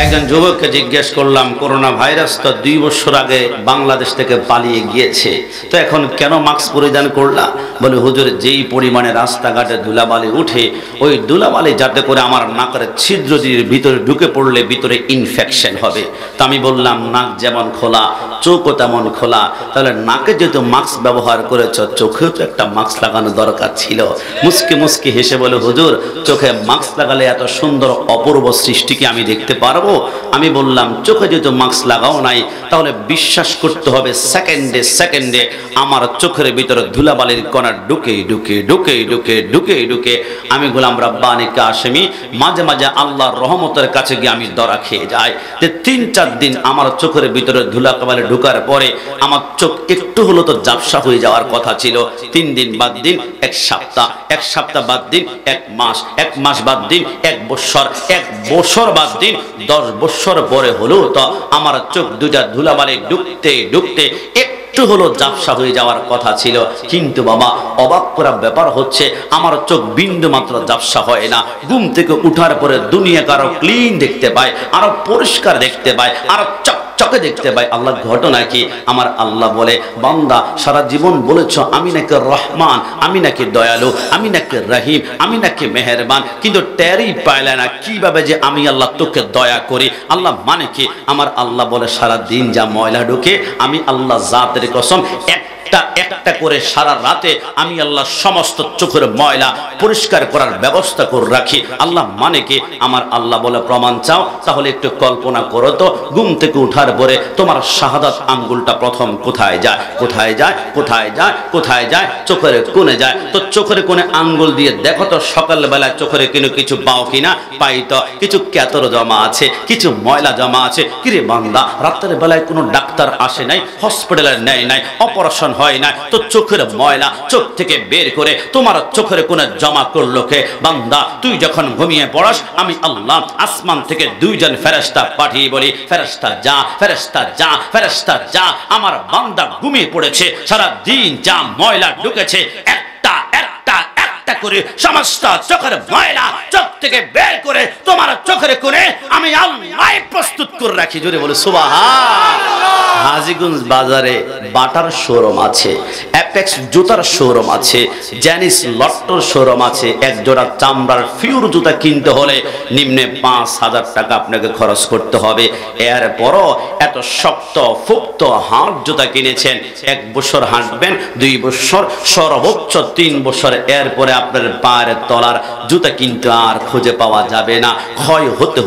একজন যুবককে জিজ্ঞেস করলাম, করোনা ভাইরাস তো 2 বছর আগে বাংলাদেশ থেকে পালিয়ে গিয়েছে, তো এখন কেন মাস্ক পরিধান করলা? বলে, হুজুর, যেই পরিমাণে রাস্তাঘাটে ধুলাবালি উঠে, ওই ধুলাবালি যাতে করে আমার নাকের ছিদ্র দিয়ে ভিতরে ঢুকে পড়লে ভিতরে ইনফেকশন হবে। তো আমি বললাম, নাক যেমন খোলা চোখও তেমন খোলা, তাহলে নাকে যেহেতু মাস্ক ব্যবহার করেছ, চোখেও তো একটা মাস্ক লাগানো দরকার ছিল। মুস্কি মুস্কি হেসে বলে, হুজুর, চোখে মাস্ক লাগালে এত সুন্দর অপূর্ব সৃষ্টিকে আমি দেখতে পারবো? আমি বললাম, চোখে যেহেতু মাস্ক লাগাও নাই, তাহলে বিশ্বাস করতে হবে সেকেন্ডে সেকেন্ডে আমার চোখের ভিতরে ধুলাবালির কণা ঢুকে ঢুকে ঢুকে ঢুকে ঢুকে ঢুকে আমি গোলাম রাব্বানী কাশেমি মাঝে মাঝে আল্লাহর রহমতের কাছে গিয়ে আমি দরা খেয়ে যাই যে 3-4 দিন আমার চোখের ভিতরে ধুলাবালি ঢুকার পরে আমার চোখ একটু হলো তো ঝাপসা হয়ে যাওয়ার কথা ছিল। 3 দিন বাদ দিন 1 সপ্তাহ, 1 সপ্তাহ বাদ দিন 1 মাস, 1 মাস বাদ দিন 1 বছর, 1 বছর বাদ দিন 10 বছর পরে হলো তো আমার চোখ দুটা ধুলাবালি ঢুকতে ঢুকতে একটু হলো ঝাপসা হয়ে যাওয়ার কথা ছিল। কিন্তু বাবা, অবাক করা ব্যাপার হচ্ছে, আমার চোখ বিন্দু মাত্র ঝাপসা হয় না। ঘুম থেকে উঠার পরে দুনিয়াকে আরো ক্লিন দেখতে পায়, আরো পরিষ্কার দেখতে পায়, আরো চকে দেখতে পাই। আল্লাহ ঘটনা কি? আমার আল্লাহ বলে, বান্দা, সারা জীবন বলেছ আমি নাকি রহমান, আমি নাকি দয়ালু, আমি নাকি রহিম, আমি নাকি মেহেরবান, কিন্তু টেরই পাইলে না কিভাবে যে আমি আল্লাহ তোকে দয়া করি। আল্লাহ মানে কি? আমার আল্লাহ বলে, সারা দিন যা ময়লা ঢুকে, আমি আল্লাহ জাতের কসম একটা একটা করে সারা রাতে আমি আল্লাহ সমস্ত চোখের ময়লা পরিষ্কার করার ব্যবস্থা করে রাখি। আল্লাহ মানে কি? আমার আল্লাহ বলে, প্রমাণ চাও? তাহলে একটু কল্পনা করো তো, ঘুম থেকে উঠার পরে তোমার শাহাদাত আঙ্গুলটা প্রথম কোথায় যায়? কোথায় যায়? কোথায় যায়? কোথায় যায়? চোখের কোণে যায়। তো চোখের কোণে আঙ্গুল দিয়ে দেখো তো সকালবেলা চোখের কিছু পাও কিনা? পাই তো। কিছু ক্যাতর জমা আছে, কিছু ময়লা জমা আছে। কিরে বান্দা, রাতের বেলায় কোনো ডাক্তার আসে নাই, হসপিটালে নেয় নাই, অপারেশন হয় না, তো চোখের ময়লা চোখ থেকে বের করে তোমার চোখের কোণে জমা করলো কে? বান্দা, তুই যখন ঘুমিয়ে পড়াস, আমি আল্লাহ আসমান থেকে 2 জন ফেরেশতা পাঠিয়ে বলি, ফেরেশতা যা, ফেরেশতা যা, ফেরেশতা যা, আমার বান্দা ঘুমিয়ে পড়েছে, সারা দিন যা ময়লা ঢুকেছে একটা একটা একটা করে সমস্ত চোখের ময়লা চোখ থেকে বের করে তোমার চোখের কোণে আমি আল্লাহ প্রস্তুত করে রাখি। জোরে বলে সুবহানাল্লাহ। হাজীগঞ্জ বাজারে বাটার শোরুম আছে, অ্যাপেক্স জুতার শোরুম আছে, জ্যানিস লট্টর শোরুম আছে। এক জোড়া চামড়ার ফিউর জুতা কিনতে হলে নিম্নে 5000 টাকা আপনাকে খরচ করতে হবে। এরপরও এত শক্ত ফুক্ত হাঁট জুতা কিনেছেন, 1 বছর হাঁটবেন, 2 বছর, সর্বোচ্চ 3 বছর, এরপরে আপনার পায়ের তলার জুতা কিন্তু আর খুঁজে পাওয়া যাবে না। ক্ষয় হতে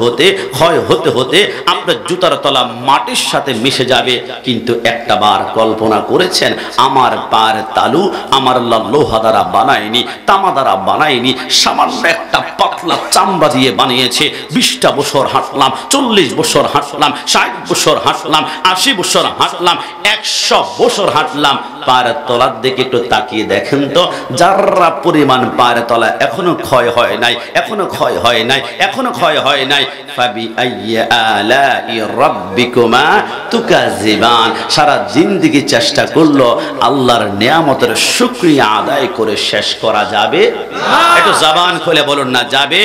হতে আপনার জুতার তলা মাটির সাথে মিশে যাবে। কিন্তু একটা বার কল্পনা করেছেন, আমার পায়ের তালু আমার আল্লাহ লোহা দ্বারা বানায়নি, তামা দ্বারা বানায়নি, সামান্য একটা পাতলা চামড়া দিয়ে বানিয়েছে। 20টা বছর হাঁটলাম, 40 বছর হাঁটলাম, 60 বছর হাঁটলাম, 80 বছর হাঁটলাম, 100 বছর হাঁটলাম, পায়ের তলার দিকে একটু তাকিয়ে দেখেন তো, যারা পরিমাণ পায়ের তলা এখনো ক্ষয় হয় নাই, এখনো ক্ষয় হয় নাই, এখনো ক্ষয় হয় নাই। ফাবি আইয়ি আলাই রাব্বিকুমা তুকাযিবান। সারা জিন্দেগি চেষ্টা করলো, আল্লাহর নিয়ামতের শুকরিয়া আদায় করে শেষ করা যাবে? একটু জবান খুলে বলুন না যাবে?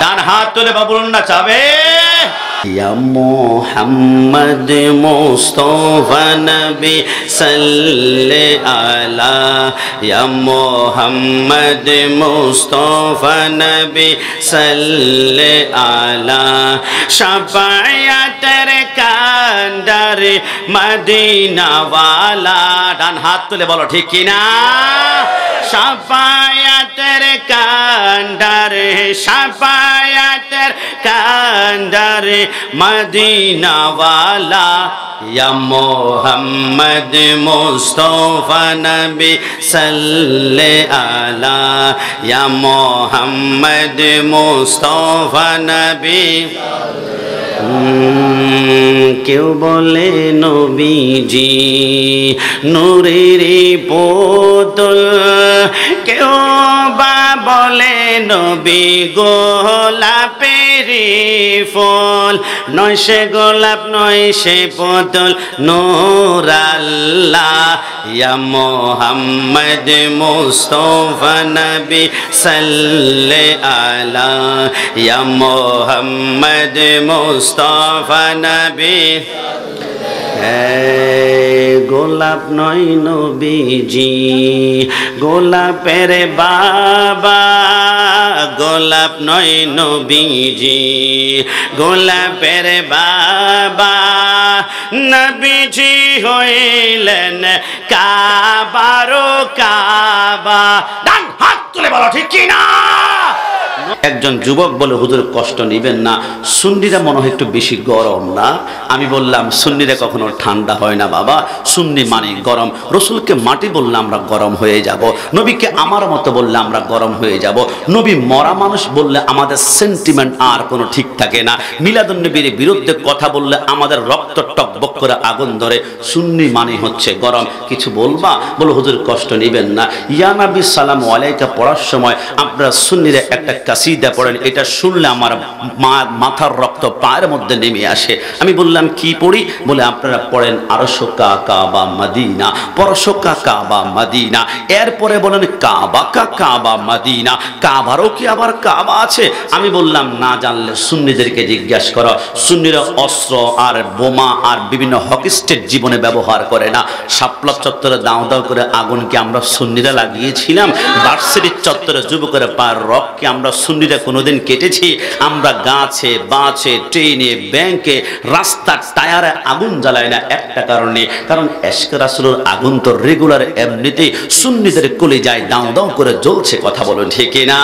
ডান হাত তুলে বলুন না যাবে? ইয়া মুহাম্মদ মুস্তাফা নবী সাল্লে আলা, ইয়া মুহাম্মদ মুস্তাফা নবী সাল্লে আলা, শাফায়াতের কান্ডারে মদিনা ওয়ালা। ডান হাত তুলে বলো ঠিক কিনা? শাফায়াতের কান্ডারে, শাফায়াতের কান্ডারে মদিনা ওয়ালা, ইয়া মুহাম্মদ মুস্তাফা নবী সাল্লে আলা, ইয়া মুহাম্মদ মুস্তাফা নবী। কেউ বলে নবীজি নূরের পুতুল, কেউ বা বলে নবী গোলাপের প্রেমেরই ফুল, নয় সে গোলাপ নয় সে পুতুল, নূর আল্লাহ ইয়া মুহাম্মদ মুস্তাফা নবী সাল্লে আলা, ইয়া মুহাম্মদ মুস্তাফা নবী। গোলাপ নয় নবীজি গোলাপের বাবা, গোলাপ নয় নবীজি গোলাপের বাবা, নবীজি হইলেন কাবারো কাবা। ডান হাত তুলে বলো ঠিক কি না? একজন যুবক বলে, হুজুর কষ্ট নেবেন না, সুন্নিরা মনে হয় একটু বেশি গরম না? আমি বললাম, সুন্নিরা কখনো ঠান্ডা হয় না বাবা, সুন্নি মানে গরম। রসুলকে মাটি বললে আমরা গরম হয়ে যাব, নবীকে আমার মতো বললে আমরা গরম হয়ে যাব, নবী মরা মানুষ বললে আমাদের সেন্টিমেন্ট আর কোনো ঠিক থাকে না, মিলাদুন নবীর বিরুদ্ধে কথা বললে আমাদের রক্ত টকবক করে আগুন ধরে। সুন্নি মানে হচ্ছে গরম। কিছু বলবা? বলো হুজুর কষ্ট নেবেন না, ইয়া নবী সালাম আলাইকা পড়ার সময় আপনারা সুন্নিরা একটা কাসিদা পড়েন, এটা শুনলে আমার মাথার রক্ত পায়ের মধ্যে নেমে আসে। আমি বললাম কি পড়ি? বলে আপনারা পড়েন আরশকা কাবা মদিনা, পরশকা কাবা মদিনা, এরপরে বলেন কাবা কা কাবা মদিনা, কাবারও কি আবার কাবা আছে? আমি বললাম না জানলে সুন্নিদেরকে জিজ্ঞাসা করো। সুন্নিরা অস্ত্র আর বোমা আর বিভিন্ন হকিস্টের জীবনে ব্যবহার করে না। শাপলা চত্বরে দাও দাও করে আগুনকে আমরা সুন্নিরা লাগিয়েছিলাম? ভার্সিটির চত্বরে যুবকের পায়ের রককে আমরা সুন্নিরা কোনোদিন কেটেছি? আমরা গাছে বাছে ট্রেনে ব্যাংকে রাস্তার টায়ারে আগুন জ্বালায় না একটা কারণে, কারণ এশকে রাসূলের আগুন তো রেগুলার এমনিতেই সুন্নিদের কলিজায় দাও দাও করে জ্বলছে। কথা বলুন ঠিক না?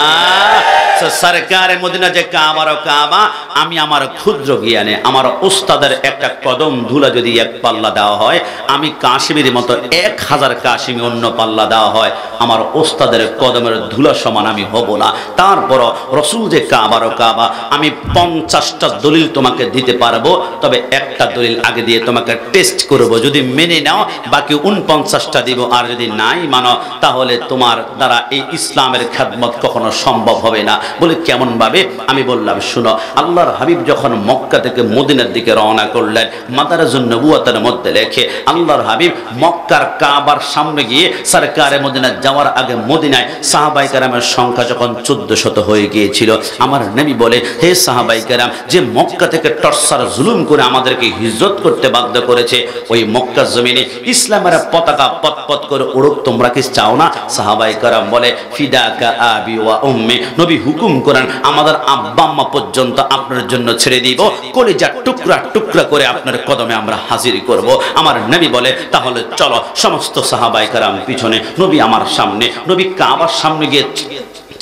সরকারে মদিনা যে কাবার কাবা, আমি আমার ক্ষুদ্র জ্ঞানে আমার ওস্তাদের একটা কদম ধুলা যদি এক পাল্লা দেওয়া হয়, আমি কাশিমের মতো 1000 কাশিমি অন্য পাল্লা দেওয়া হয়, আমার ওস্তাদের কদমের ধুলা সমান আমি হব না। তারপর রসুল যে কাবার কাবা, আমি 50টা দলিল তোমাকে দিতে পারবো, তবে একটা দলিল আগে দিয়ে তোমাকে টেস্ট করব, যদি মেনে নাও বাকি 49টা দিব, আর যদি নাই মানো তাহলে তোমার দ্বারা এই ইসলামের খেদমত কখনো সম্ভব হবে না। বলে কেমন ভাবে? আমি বললাম শুনো, আল্লাহর হাবিব যখন মক্কা থেকে মদিনার দিকে রওনা করলেন, মাদারাজুন নবুওয়াতের মধ্যে লেখে আল্লাহর হাবিব মক্কার কাবার সামনে গিয়ে সরকারে মদিনা যাওয়ার আগে মদিনায় সাহাবায়ে কেরামের সংখ্যা যখন 1400 হয়ে গিয়েছিল, আমার নবী বলে, হে সাহাবায়ে কেরাম, যে মক্কা থেকে টর্চার জুলুম করে আমাদেরকে হিজরত করতে বাধ্য করেছে, ওই মক্কার জমিনে ইসলামের পতাকা পতপত করে উড়ুক, তোমরা কি চাও না? সাহাবায়ে কেরাম বলে, ফিদাকা আবি ওয়া উম্মি, নবী হুকুম করেন আমাদের আব্বা আম্মা পর্যন্ত আপনার জন্য ছেড়ে দিব, কলিজা টুকরা টুকরা করে আপনার কদমে আমরা হাজির করব। আমার নবী বলে, তাহলে চলো। সমস্ত সাহাবায়ে কেরাম পিছনে, নবী আমার সামনে। নবী কাবার সামনে গিয়ে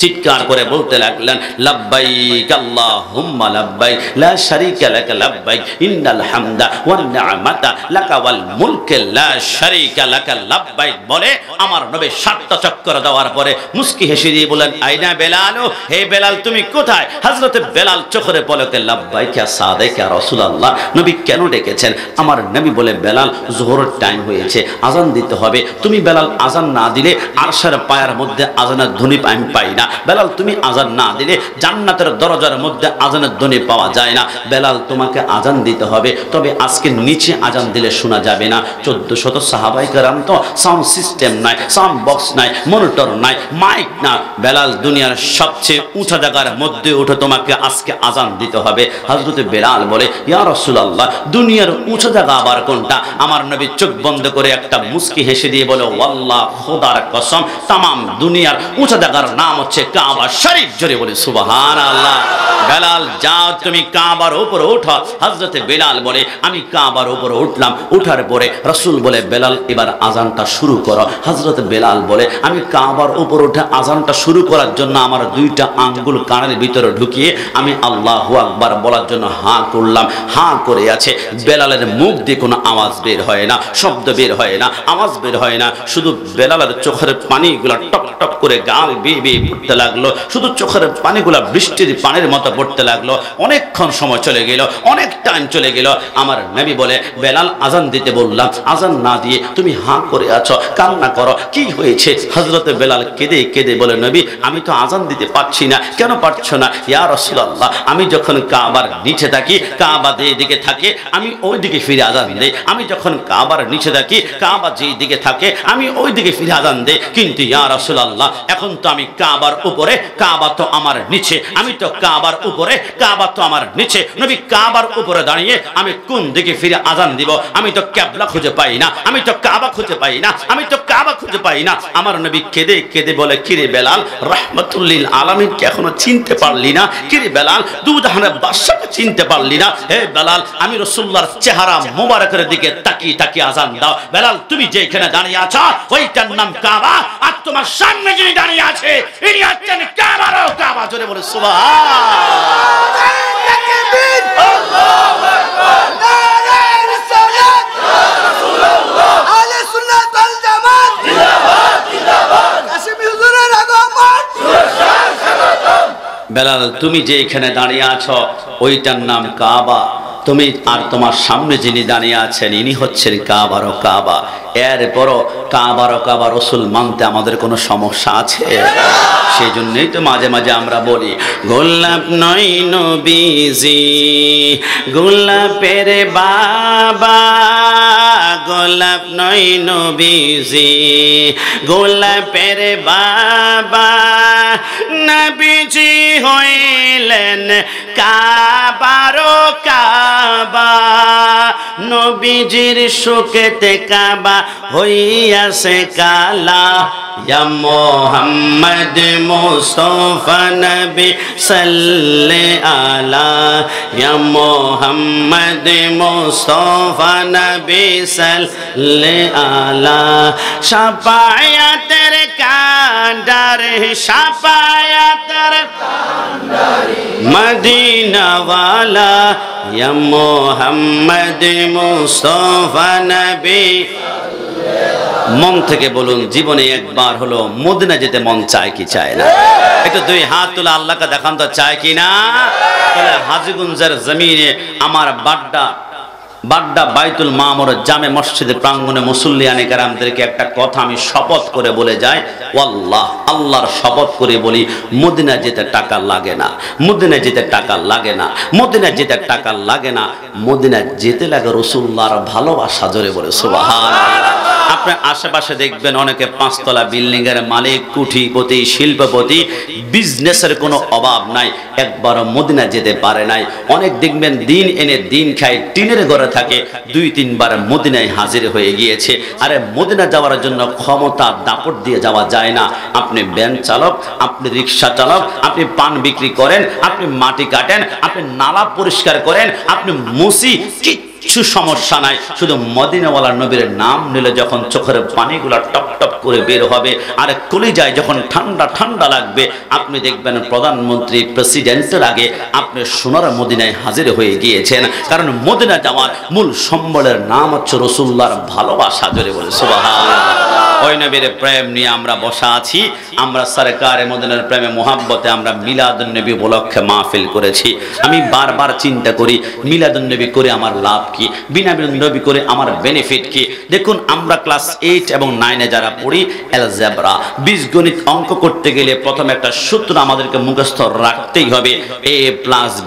চিৎকার করে বলতে লাগলেন, লাব্বাইক আল্লাহুম্মা লাব্বাইক লা শারীকা লাক লাব্বাইক ইন্নাল হামদা ওয়ান নি'মাতা লাকা ওয়াল মুলক লা শারীকা লাক লাব্বাইক। বলে আমার নবী 7টা চক্কর দেওয়ার পরে মুস্কি হেসে দিয়ে বলেন, আইনা বেলাল, হে বেলাল তুমি কোথায়? হযরতে বেলাল চোখের পলকে লাব্বাইক ইয়া সাদিক ইয়া রাসূলুল্লাহ। নবী কেন ডেকেছেন? আমার নবী বলে, বেলাল যোহরের টাইম হয়েছে, আজান দিতে হবে, তুমি বেলাল আজান না দিলে আরশের পায়ের মধ্যে আজানের ধ্বনি আমি পাই না। বেলাল তুমি আজান না দিলে জান্নাতের দরজার মধ্যে আজানের ধ্বনি পাওয়া যায় না। বেলাল তোমাকে আজান দিতে হবে, তবে আজকে নিচে আজান দিলে শোনা যাবে না। 1400 সাহাবায়ে কেরাম তো সাউন্ড সিস্টেম নাই, সাউন্ড বক্স নাই, মনিটর নাই, মাইক না। বেলাল দুনিয়ার সবচেয়ে উঁচা জায়গার মধ্যে উঠে তোমাকে আজকে আজান দিতে হবে। হযরতে বেলাল বলে, ইয়া রাসূলুল্লাহ, দুনিয়ার উঁচা জায়গা আবার কোনটা? আমার নবী চোখ বন্ধ করে একটা মুস্কি হেসে দিয়ে বলে, ওয়াল্লাহ খোদার কসম, তামাম দুনিয়ার উঁচা জায়গার নাম হচ্ছে কাবা শরীফ। জোরে বলে সুবহানাল্লাহ। বেলাল যাও তুমি কাবার উপরে ওঠো। হযরতে বেলাল বলে, আমি কাবার উপরে উঠলাম। উঠার পরে রাসূল বলে, বেলাল এবার আজানটা শুরু করো। হযরতে বেলাল বলে, আমি কাবার উপরে উঠে আজানটা শুরু করার জন্য আমার 2টা আঙ্গুল কানের ভিতরে ঢুকিয়ে আমি আল্লাহু আকবার বলার জন্য হাঁ করলাম। হাঁ করে আছে। বেলালের মুখ দিয়ে কোনো আওয়াজ বের হয় না, শব্দ বের হয় না, আওয়াজ বের হয় না, শুধু বেলালের চোখের পানিগুলো টপ টপ করে গাল বেয়ে বেয়ে পড়তে লাগলো, শুধু চোখের পানিগুলা বৃষ্টির পানির মতো পড়তে লাগলো। অনেকক্ষণ সময় চলে গেল, অনেক টাইম চলে গেল। আমার নবী বলে, বেলাল আজান দিতে বললাম, আজান না দিয়ে তুমি হাঁ করে আছো, কান্না করো, কি হয়েছে? হযরতে বেলাল কেঁদে কেঁদে বলে, নবী আমি তো আজান দিতে পারছি না। কেন পারছো না? ইয়া রাসূলুল্লাহ, আমি যখন কাবার নিচে থাকি, কাবা যেদিকে থাকে আমি ওই দিকে ফিরে আজান দেই। আমি যখন কাবার নিচে থাকি, কাবা যেই দিকে থাকে আমি ওই দিকে ফিরে আজান দেই। কিন্তু ইয়া রাসূলুল্লাহ, এখন তো আমি কাবার উপরে, কাবা তো আমার নিচে। আমি তো কাবার উপরে, কাবা তো আমার নিচে। নবী কাবার উপরে দাঁড়িয়ে আমি কোন দিকে ফিরে আজান দিব? আমি তো কিবলা খুঁজে পাই না, আমি তো কাবা খুঁজে পাই না, আমি তো কাবা খুঁজে পাই না। আমার নবী কেঁদে কেঁদে বলে, কিরে বেলাল, রাহমাতুল লিল আলামিনকে এখনো চিনতে পারলি না? কিরে বেলাল, দুজাহানের বাদশাকে চিনতে পারলি না? হে বেলাল, আমি রাসূলুল্লাহর চেহারা মোবারকের দিকে তাকিয়ে তাকিয়ে আজান দাও। বেলাল, তুমি যেখানে দাঁড়িয়ে আছো ওইটার নাম কাবা, আর তোমার সামনে যিনি দাঁড়িয়ে আছে ইনি হচ্ছেন কাবারও কাবা। জোরে বলে সুবহানাল্লাহ। আল্লাহু আকবার। নারায়ে রিসালাত রাসূলুল্লাহ। আহলে সুন্নাত ওয়াল জামাত জিন্দাবাদ জিন্দাবাদ। কাশিমি হুজুরের আগমন সুরসার স্বাগতম। বেলাল, তুমি যেখানে দাঁড়িয়ে আছো ওইটার নাম কাবা। তুমি আর তোমার সামনে যিনি দাঁড়িয়ে আছেন ইনি হচ্ছেন কাবারও কাবা। এরপরও কাবারও কাবা রাসূল মানতে আমাদের কোনো সমস্যা আছে? সেই জন্যই তো মাঝে মাঝে আমরা বলি, গোলাপ নয় নবীজি গোলাপের বাবা, গোলাপ নয় নবীজি গোলাপের বাবা, নবীজি হইলেন কাবারও কাবা। নবীজির শোকেতে কাবা হইয়াছে কালা। ইয়া মুহাম্মদ মুস্তাফা নবী সাল্লি আলা, ইয়া মুহাম্মদ মুস্তাফা নবী সাল্লি আলা। শাফায়াতের কান্ডারে, শাফায়াতের কান্ডারে মদিনা ওয়ালা, ইয়া মুহাম্মদ মুস্তাফা নবী। মন থেকে বলুন, জীবনে একবার হলো মদিনা যেতে মন চায় কি চায় না? একটু দুই হাত তুলে আল্লাহকে দেখান তো, চায় কি না? তাহলে হাজীগঞ্জের জমিনে আমার বাড্ডা বাইতুল মামুর জামে মসজিদের প্রাঙ্গণে মুসল্লিয়ানে কেরামদেরকে একটা কথা আমি শপথ করে বলে যাই, ওয়াল্লাহ, আল্লাহর শপথ করে বলি, মদিনা যেতে টাকা লাগে না, মদিনা যেতে টাকা লাগে না, মদিনা যেতে টাকা লাগে না, মদিনা যেতে লাগে রাসূলুল্লাহর ভালোবাসা। জোরে বলে সুবহানাল্লাহ। আপনার আশেপাশে দেখবেন অনেকে পাঁচতলা বিল্ডিং এর মালিক, কোটিপতি, শিল্পপতি, বিজনেসের কোনো অভাব নাই, একবারও মদিনা যেতে পারে নাই। অনেক দেখবেন দিন এনে দিন খায়, টিনের ঘরে থাকে, 2-3 বার মদিনায় হাজির হয়ে গিয়েছে। আরে মদিনা যাওয়ার জন্য ক্ষমতা দাপট দিয়ে যাওয়া যায় না। আপনি ভ্যান চালক, আপনি রিক্সা চালক, আপনি পান বিক্রি করেন, আপনি মাটি কাটেন, আপনি নালা পরিষ্কার করেন, আপনি মুসি, কিছু সমস্যা নাই। শুধু মদিনাওয়ালা নবীর নাম নিলে যখন চোখের পানিগুলো টপ টপ করে বের হবে, আর কলিজায় যখন ঠান্ডা ঠান্ডা লাগবে, আপনি দেখবেন প্রধানমন্ত্রী, প্রেসিডেন্টের আগে আপনি সোনার মদিনায় হাজির হয়ে গিয়েছেন। কারণ মদিনা যাওয়ার মূল সম্বলের নাম হচ্ছে রাসূলুল্লাহর ভালোবাসা। জোরে বলে সুবহানাল্লাহ। ওই নবীর প্রেম নিয়ে আমরা বসা আছি। আমরা সরকারে মদিনার প্রেমে মোহাব্বতে আমরা মিলাদুন নবী উপলক্ষে মাহফিল করেছি। আমি বারবার চিন্তা করি, মিলাদুন নবী করে আমার লাভ কি, বিনা মিলাদুন নবী করে আমার বেনিফিট কি? দেখুন, আমরা ক্লাস 8 এবং 9 যারা পড়ি, অ্যালজেব্রা, বীজগণিত অঙ্ক করতে গেলে প্রথমে একটা সূত্র আমাদেরকে মুখস্থ রাখতেই হবে, a+b²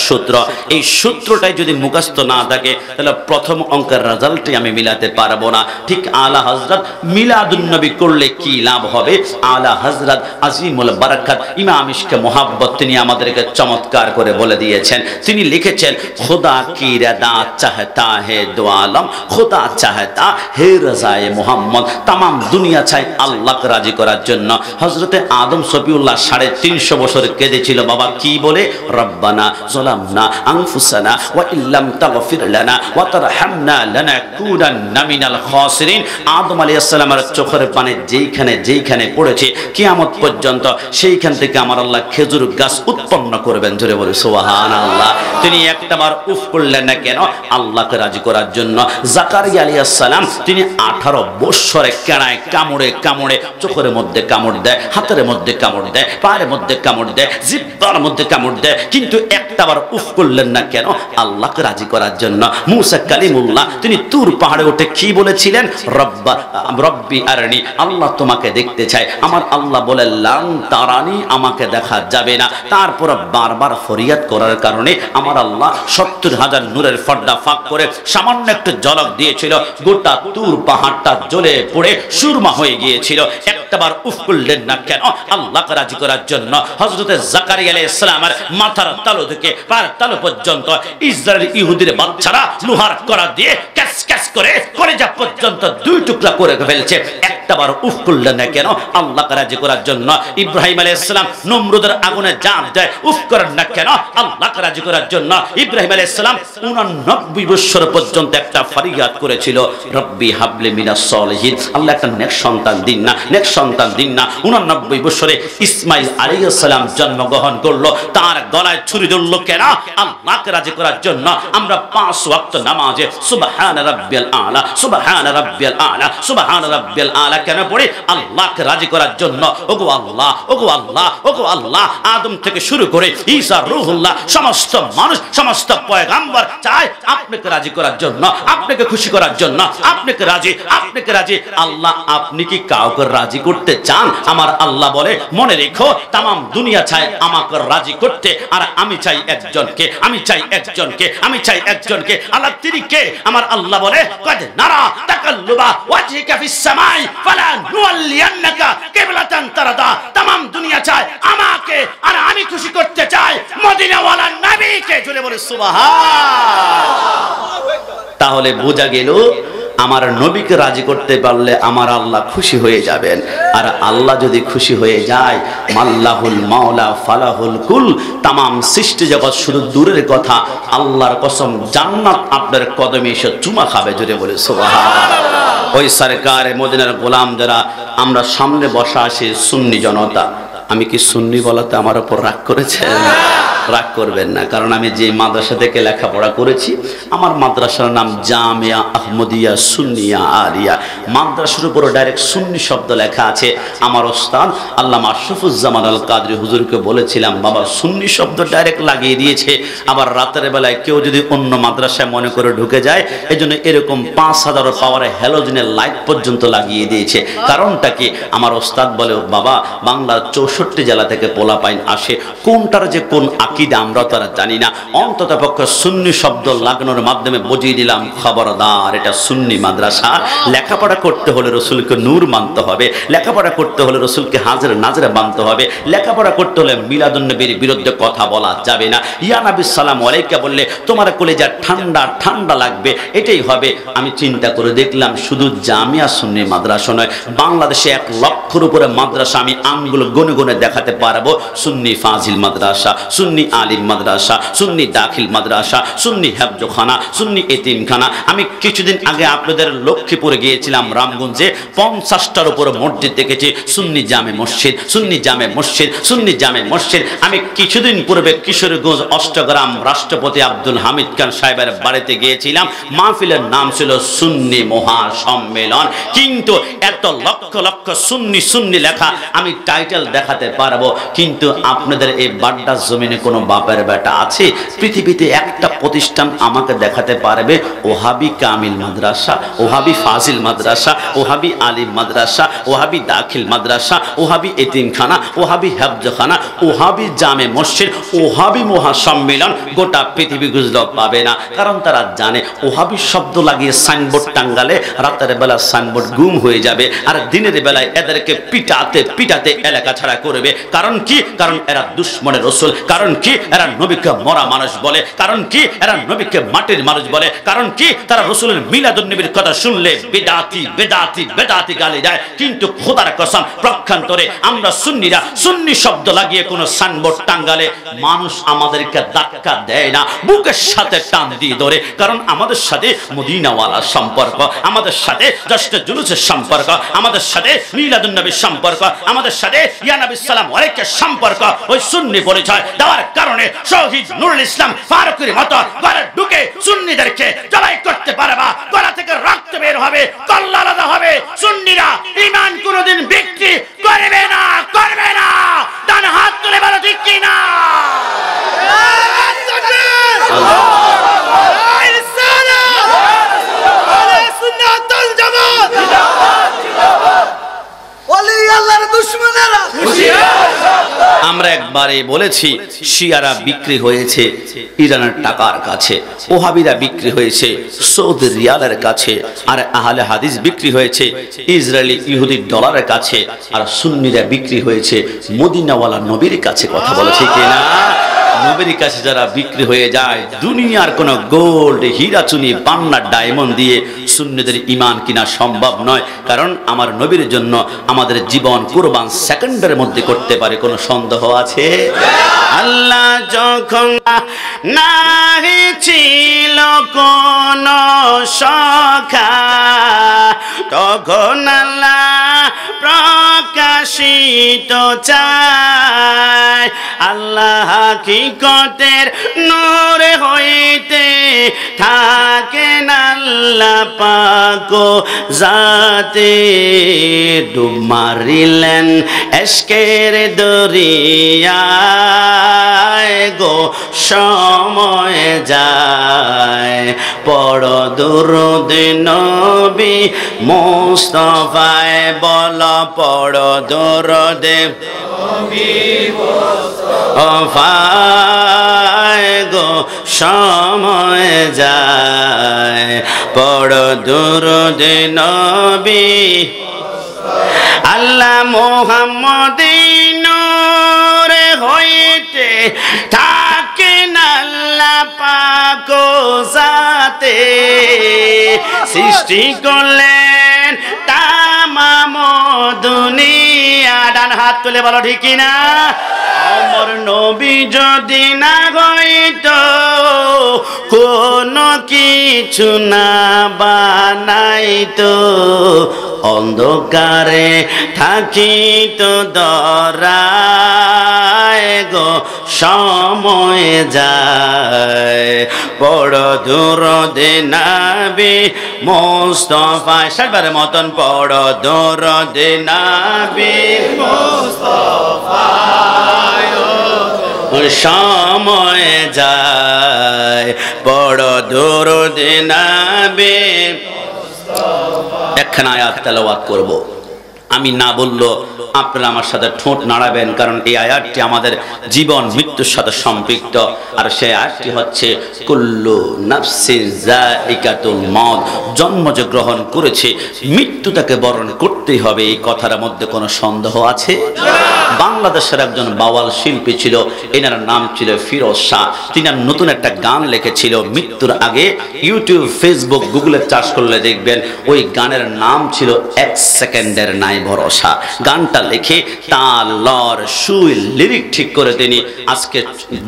সূত্র। এই সূত্রটাই যদি মুখস্থ না থাকে তাহলে প্রথম অঙ্কের রেজাল্টই আমি মিলাতে পারবো না। ঠিক আলা হযরত মিলাদুন নবী করলে কি লাভ হবে? আলা হযরত আজিমুল বারাকাত ইমাম ইশকে মোহাব্বত তিনি আমাদেরকে চমৎকার করে বলে দিয়েছেন। তিনি লিখেছেন, খুদা কি রদা চাহতা হে দো আলম, খুদা চাহতা হে রাজায়ে মুহাম্মদ। তামাম দুনিয়া চায় আল্লাহকে রাজি করার জন্য। হযরতে আদম সফিউল্লাহ 350 বছর কেঁদেছিল। বাবা কি বলে? রব্বানা যালামনা আনফুসানা ওয়া ইল্লাম তাগফির লানা ওয়া তারহামনা লানাকুনান্না মিনাল খাসিরিন। আদম আলাইহিস সালামের চোখের পানি যেইখানে পড়েছে কিয়ামত পর্যন্ত, সেইখান থেকে আমার আল্লাহ খেজুর গাছ উৎপন্ন করবেন। জোরে বলে সুবহানাল্লাহ। তিনি একটাবার উফ করলেন না কেন? আল্লাহকে রাজি করার জন্য। জাকারিয়া আলাইহিস সালাম তিনি 18 বছরে কেনায় কামড়ে কামড়ে চোখের মধ্যে কামড় দেয়, হাতের মধ্যে কামড় দেয়, পায়ের মধ্যে কামড় দেয়, জিহ্বার মধ্যে কামড় দেয়, কিন্তু একটাবার উফ করলেন না কেন? আল্লাহকে রাজি করার জন্য। মুসা কালিমুল্লাহ তিনি তুর পাহাড়ে উঠে কি বলেছিলেন? রব্বি আরনি, আল্লাহ তোমাকে দেখতে চাই। আমার আল্লাহ বলে লান তারানি, আমাকে দেখা যাবে না। তারপর বারবার ফরিয়াদ করার কারণে আমার আল্লাহ 70,000 নূরের পর্দা ফাঁক করে সামান্য একটু ঝলক দিয়েছিল, গোটা তুর পাহাড়টা জ্বলে পড়ে সুরমা হয়ে গিয়েছিল। একটাবার উফ করলেন না কেন? আল্লাহকে রাজি করার জন্য। হযরত জাকারিয়া আলাইহিস সালামের মাথার তালু থেকে পায়ের তালু পর্যন্ত ইসরায়েল ইহুদির বাচ্চারা লোহার কড়া দিয়ে ক্যাস ক্যাস করে কলিজা পর্যন্ত 2 টুকরা করে ফেলছে। একটাবার উফ করলেন না কেন? আল্লাহকে রাজি করার জন্য। ইব্রাহিম আলাইহিস সালাম নমরুদের আগুনে ঝাঁপ দেয়, উফ করেন না কেন? আল্লাহকে রাজি করার জন্য। ইব্রাহিম আলাইহিস সালাম 89 বছর পর্যন্ত একটা ফরিয়াদ করেছিল, রব্বি হাবলি মিনাস সলিহিন, আল্লাহ একটা নেক সন্তান দিন না, নেক সন্তান দিন না। 89 বছরে ইসমাইল আলাইহিস সালাম জন্মগ্রহণ করলো, তার গলায় ছুরি ধরলো কেন? আল্লাহকে রাজি করার জন্য। আমরা 5 ওয়াক্ত নামাজে সুবহান রাব্বিয়াল আলা, সুবহান রাব্বিয়াল আলা, সুবহান রাব্বিয়াল আলা কেন পড়ি? আল্লাহকে রাজি করার জন্য। ওগো আল্লাহ, ওগো আল্লাহ, ওগো আল্লাহ, আদম থেকে শুরু করে ঈসা রূহুল্লাহ, সমস্ত মানুষ, সমস্ত পয়গাম্বর চায় আপনাকে রাজি করার জন্য, আপনাকে খুশি করার জন্য। আপনাকে রাজি, আপনাকে রাজি। আল্লাহ আপনি কি কাউকে রাজি করতে চান? আমার আল্লাহ বলে মনে রেখো, তামাম দুনিয়া চায় আমাকে রাজি করতে, আর আমি চাই একজনকে, আমি চাই একজনকে, আমি চাই একজনকে। আল্লাহ তিনি কে? আমার আল্লাহ বলে কদ নারা তাকাল্লুবা ওয়াজহিকা ফিস সামাই ফালা নুওয়াল্লিয়ান্নাকা কিবলাতান তারাদা। তামাম দুনিয়া চায় আমাকে, আর আমি খুশি করতে চাই মদিনাওয়ালা নবীকে। জোরে বলে সুবহান। তাহলে বোঝা গেল আমার নবীকে রাজি করতে পারলে আমার আল্লাহ খুশি হয়ে যাবেন। আর আল্লাহ যদি খুশি হয়ে যায়, মাল্লাহুল মাওলা ফালাহুল কুল, তামাম সৃষ্টি জগৎ শুধু দূরের কথা, আল্লাহর কসম জান্নাত আপনার কদমে এসে চুমা খাবে। জোরে বলে সুবহানাল্লাহ। ওই সরকার মদিনার গোলাম যারা আমরা সামনে বসা আছি, সুন্নি জনতা। আমি কি সুন্নি বলাতে আমার উপর রাগ করেছেন? রাগ করবেন না, কারণ আমি যে মাদ্রাসা থেকে লেখাপড়া করেছি, আমার মাদ্রাসার নাম জামিয়া আহমদিয়া সুন্নিয়া আলিয়া। মাদ্রাসার উপর ডাইরেক্ট সুন্নি শব্দ লেখা আছে। আমার ওস্তাদ আল্লামা আশরাফুজ্জামান আল কাদরি হুজুরকে বলেছিলাম, বাবা সুন্নি শব্দ ডাইরেক্ট লাগিয়ে দিয়েছে। আবার রাতের বেলায় কেউ যদি অন্য মাদ্রাসায় মনে করে ঢুকে যায়, এজন্য এরকম 5000 পাওয়ারে হ্যালোজেনের লাইট পর্যন্ত লাগিয়ে দিয়েছে। কারণটা কি? আমার ওস্তাদ বলে, বাবা বাংলার 64 জেলা থেকে পোলাপাইন আসে, কোনটার যে কোন আকিদা আমরা তারা জানি না। অন্তত পক্ষে সুন্নি শব্দ লাগানোর মাধ্যমে বুঝিয়ে দিলাম, খবরদার এটা সুন্নি মাদ্রাসা। লেখাপড়া করতে হলে রসুলকে নূর মানতে হবে, লেখাপড়া করতে হলে রসুলকে হাজর নাজরে মানতে হবে, লেখাপড়া করতে হলে মিলাদুন নবীর বিরুদ্ধে কথা বলা যাবে না। ইয়া নবী সালাম আলাইকা বললে তোমার কলেজা ঠান্ডা ঠান্ডা লাগবে, এটাই হবে। আমি চিন্তা করে দেখলাম শুধু জামিয়া সুন্নি মাদ্রাসা নয়, বাংলাদেশে 1 লক্ষের উপরে মাদ্রাসা আমি আঙ্গুল গুনে গুনে দেখাতে পারবো। সুন্নি ফাজিল মাদ্রাসা, সুন্নি আলিম মাদ্রাসা, সুন্নি দাখিল মাদ্রাসা, সুন্নি হেফজখানা, সুন্নি এতিমখানা। আমি কিছুদিন আগে আপনাদের লক্ষ্মীপুরে গিয়েছিলাম, রামগঞ্জে 50টার উপর মসজিদ দেখেছি। সুন্নি জামে মসজিদ, সুন্নি জামে মসজিদ, সুন্নি জামে মসজিদ। আমি কিছুদিন পূর্বে কিশোরগঞ্জ অষ্টগ্রাম রাষ্ট্রপতি আব্দুল হামিদ খান সাহেবের বাড়িতে গিয়েছিলাম। মাহফিলের নাম ছিল সুন্নি মহাসম্মেলন, কিন্তু এত লক্ষ লক্ষ সুন্নি সুন্নি লেখা আমি টাইটেল দেখাতে পারবো, কিন্তু আপনাদের এই বাড্ডা জমিনে কোনো বাপের বেটা আছে পৃথিবীতে একটা প্রতিষ্ঠান আমাকে দেখাতে পারবে ওহাবি কামিল মাদ্রাসা, ওহাবি ফাজিল মাদ্রাসা, ওহাবি আলিম মাদ্রাসা, ওহাবি দাখিল মাদ্রাসা, ওহাবি এতিমখানা, ওহাবি হেফজখানা, ওহাবি জামে মসজিদ, ওহাবি মহাসম্মেলন গোটা পৃথিবী গুজল পাবে না। কারণ তারা জানে ওহাবি শব্দ লাগিয়ে সাইনবোর্ড টাঙ্গালে রাতের বেলা সাইনবোর্ড গুম হয়ে যাবে, আর দিনের বেলায় এদেরকে পিটাতে পিটাতে এলাকা ছাড়া করবে। কারণ কি? কারণ এরা দুশ্মনের রসুল। কারণ কি? এরা নবীকে মরা মানুষ বলে। কারণ কি? এরা নবীকে মাটির মানুষ বলে। কারণ কি? তারা রাসূলের মিলাদুন নবীর কথা শুনলে বেদাতি বেদাতি বেদাতি গালি দেয়। কিন্তু খোদার কসম পক্ষান্তরে আমরা সুন্নিরা সুন্নি শব্দ লাগিয়ে কোন সাইনবোর্ড টাঙ্গালে মানুষ আমাদেরকে ধাক্কা দেয় না, বুকের সাথে টান দিয়ে ধরে। কারণ আমাদের সাথে মদিনাওয়ালার সম্পর্ক, আমাদের সাথে জশ্নে জুলুসের সম্পর্ক, আমাদের সাথে মিলাদুন নবীর সম্পর্ক, আমাদের সাথে ইয়া নবী সালাম আলাইহির সম্পর্ক। ওই সুন্নি পরিচয় দেওয়ার কারণে শহীদ নুরুল ইসলাম ফারুকীর মতো ঘরে ঢুকে সুন্নিদেরকে জবাই করতে পারবা, গলা থেকে রক্ত বের হবে, কল্লা আলাদা হবে। সুন্নিরা ঈমান কোনোদিন বিক্রি করবে না, করবে না। ডান হাত তুলে বলো ঠিক কি না? আমরা একবারে বলেছি শিয়ারা বিক্রি হয়েছে ইরানের টাকার কাছে, ওহাবিরা বিক্রি হয়েছে সৌদি রিয়ালের কাছে, আর আহলে হাদিস বিক্রি হয়েছে ইসরায়েলি ইহুদি ডলারের কাছে, আর সুন্নিরা বিক্রি হয়েছে মদিনাওয়ালা নবীর কাছে। কথা বলে ঠিক না? নবীর কাছে যারা বিক্রি হয়ে যায়, দুনিয়ার কোন গোল্ড হীরা চুনি পান্না ডায়মন্ড দিয়ে সুন্নিদের ঈমান কিনা সম্ভব নয়। কারণ আমার নবীর জন্য আমাদের জীবন কুরবান সেকেন্ডের মধ্যে করতে পারে, কোনো সন্দেহ আছে? আল্লাহ যখন নাহি ছিল কোন সখা, তখন আল্লাহ প্রকাশিত চায়। আল্লাহ হাকিকতের নূর হইতে থাকেন আল্লাহ পাক জাতে। ডুব মারিলেন এশকের দরিয়ায় গো, সময় যায় পড় দুরূদ নবী মুস্তাফায়। বল পড় দুরূদ নবী মুস্তাফায় গো, সময় যায় পড় দুরূদ নবী। আল্লাহ মুহাম্মদিন নূর হইতে থাকেন আল্লাহ পাক জাতে। সৃষ্টি করলেন তামাম দুনিয়া। ডান হাত তুলে বলো ঠিক না? আমার নবী যদি না হইতো, কোনো কিছু না বানাইতো, অন্ধকারে থাকিত দরায় গো, সময় যায় বড় দুরূদ নবী মুস্তাফায়। সাতবারের মতন পড় দুরূদ নবী মুস্তাফায়, সময় যায় বড় দুরূদ নবী। একখানা আয়াত তেলাওয়াত করব, আমি না বললো আপনারা আমার সাথে ঠোঁট নাড়াবেন, কারণ এই আয়াতটি আমাদের জীবন মৃত্যুর সাথে সম্পৃক্ত। আর সেই আয়াতটি হচ্ছে কুল্লু নাফসিন যায়িকাতুল মউত। জন্ম যে গ্রহণ করেছে মৃত্যু তাকে বরণ করতেই হবে, এই কথার মধ্যে কোনো সন্দেহ আছে? বাংলাদেশের একজন বাওয়াল শিল্পী ছিল, এনার নাম ছিল ফিরোজ শাহ। তিনি নতুন একটা গান লিখেছিল মৃত্যুর আগে। ইউটিউব, ফেসবুক, গুগলে সার্চ করলে দেখবেন ওই গানের নাম ছিল 1 সেকেন্ডের নাই ভরসা। গানটা লিখে তাল, লর, সুর, লিরিক ঠিক করে তিনি আজকে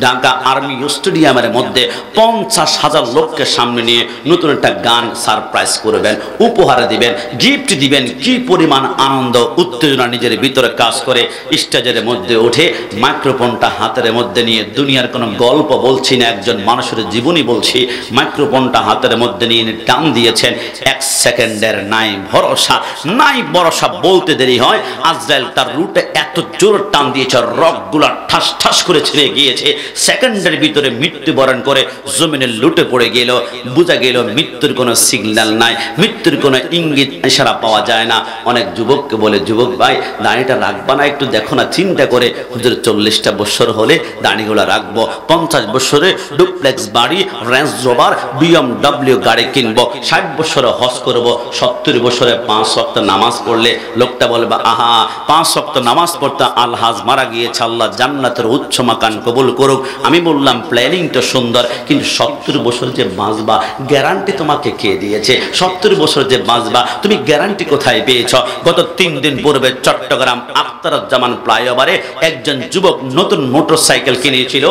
ঢাকা আর্মি স্টেডিয়ামের মধ্যে 50,000 লোককে সামনে নিয়ে নতুন একটা গান সারপ্রাইজ করবেন, উপহার দিবেন, গিফট দিবেন। কি পরিমাণ আনন্দ উত্তেজনা নিজের ভিতরে কাজ করে। স্টেজের মধ্যে উঠে মাইক্রোফোনটা হাতের মধ্যে নিয়ে, দুনিয়ার কোনো গল্প বলছি না, একজন মানুষের জীবনী বলছি, মাইক্রোফোনটা হাতের মধ্যে নিয়ে টান দিয়েছেন 1 সেকেন্ডের নাই ভরসা। নাই ভরসা বলতে দেরি হয়, আজরাইল তার রুটে এত জোর টান দিয়েছে, রকগুলা ঠাস ঠাস করে ছিঁড়ে গিয়েছে। সেকেন্ডের ভিতরে মৃত্যুবরণ করে জমিনে লুটে পড়ে গেল। বোঝা গেল মৃত্যুর কোনো সিগন্যাল নাই, মৃত্যুর কোনো ইঙ্গিত ইশারা পাওয়া যায় না। অনেক যুবককে বলে, যুবক ভাই দাঁড়িটা রাখবা না, একটু দেখো না চিন্তা করে হুজুর 40টা বছর হলে দাড়িগুলা রাখবো, 50 বছরে ডুপ্লেক্স বাড়ি, রেঞ্জ রোভার, BMW গাড়ি কিনবো, 60 বছরে হজ করবো, 70 বছরে 5 ওয়াক্ত নামাজ পড়লে লোকটা বলবে আহা 5 ওয়াক্ত নামাজ পড়তে আলহাজ মারা গিয়েছে, আল্লাহ জান্নাতের উচ্চ মাকান কবুল করুক। আমি বললাম প্ল্যানিংটা সুন্দর, কিন্তু 70 বছর যে বাঁচবা গ্যারান্টি তোমাকে কে দিয়েছে? 70 বছর যে বাঁচবা তুমি গ্যারান্টি কোথায় পেয়েছ? গত 3 দিন পূর্বে চট্টগ্রাম আখতারুজ্জামান ফ্লাইওভারে একজন যুবক নতুন মোটরসাইকেল কিনেছিল,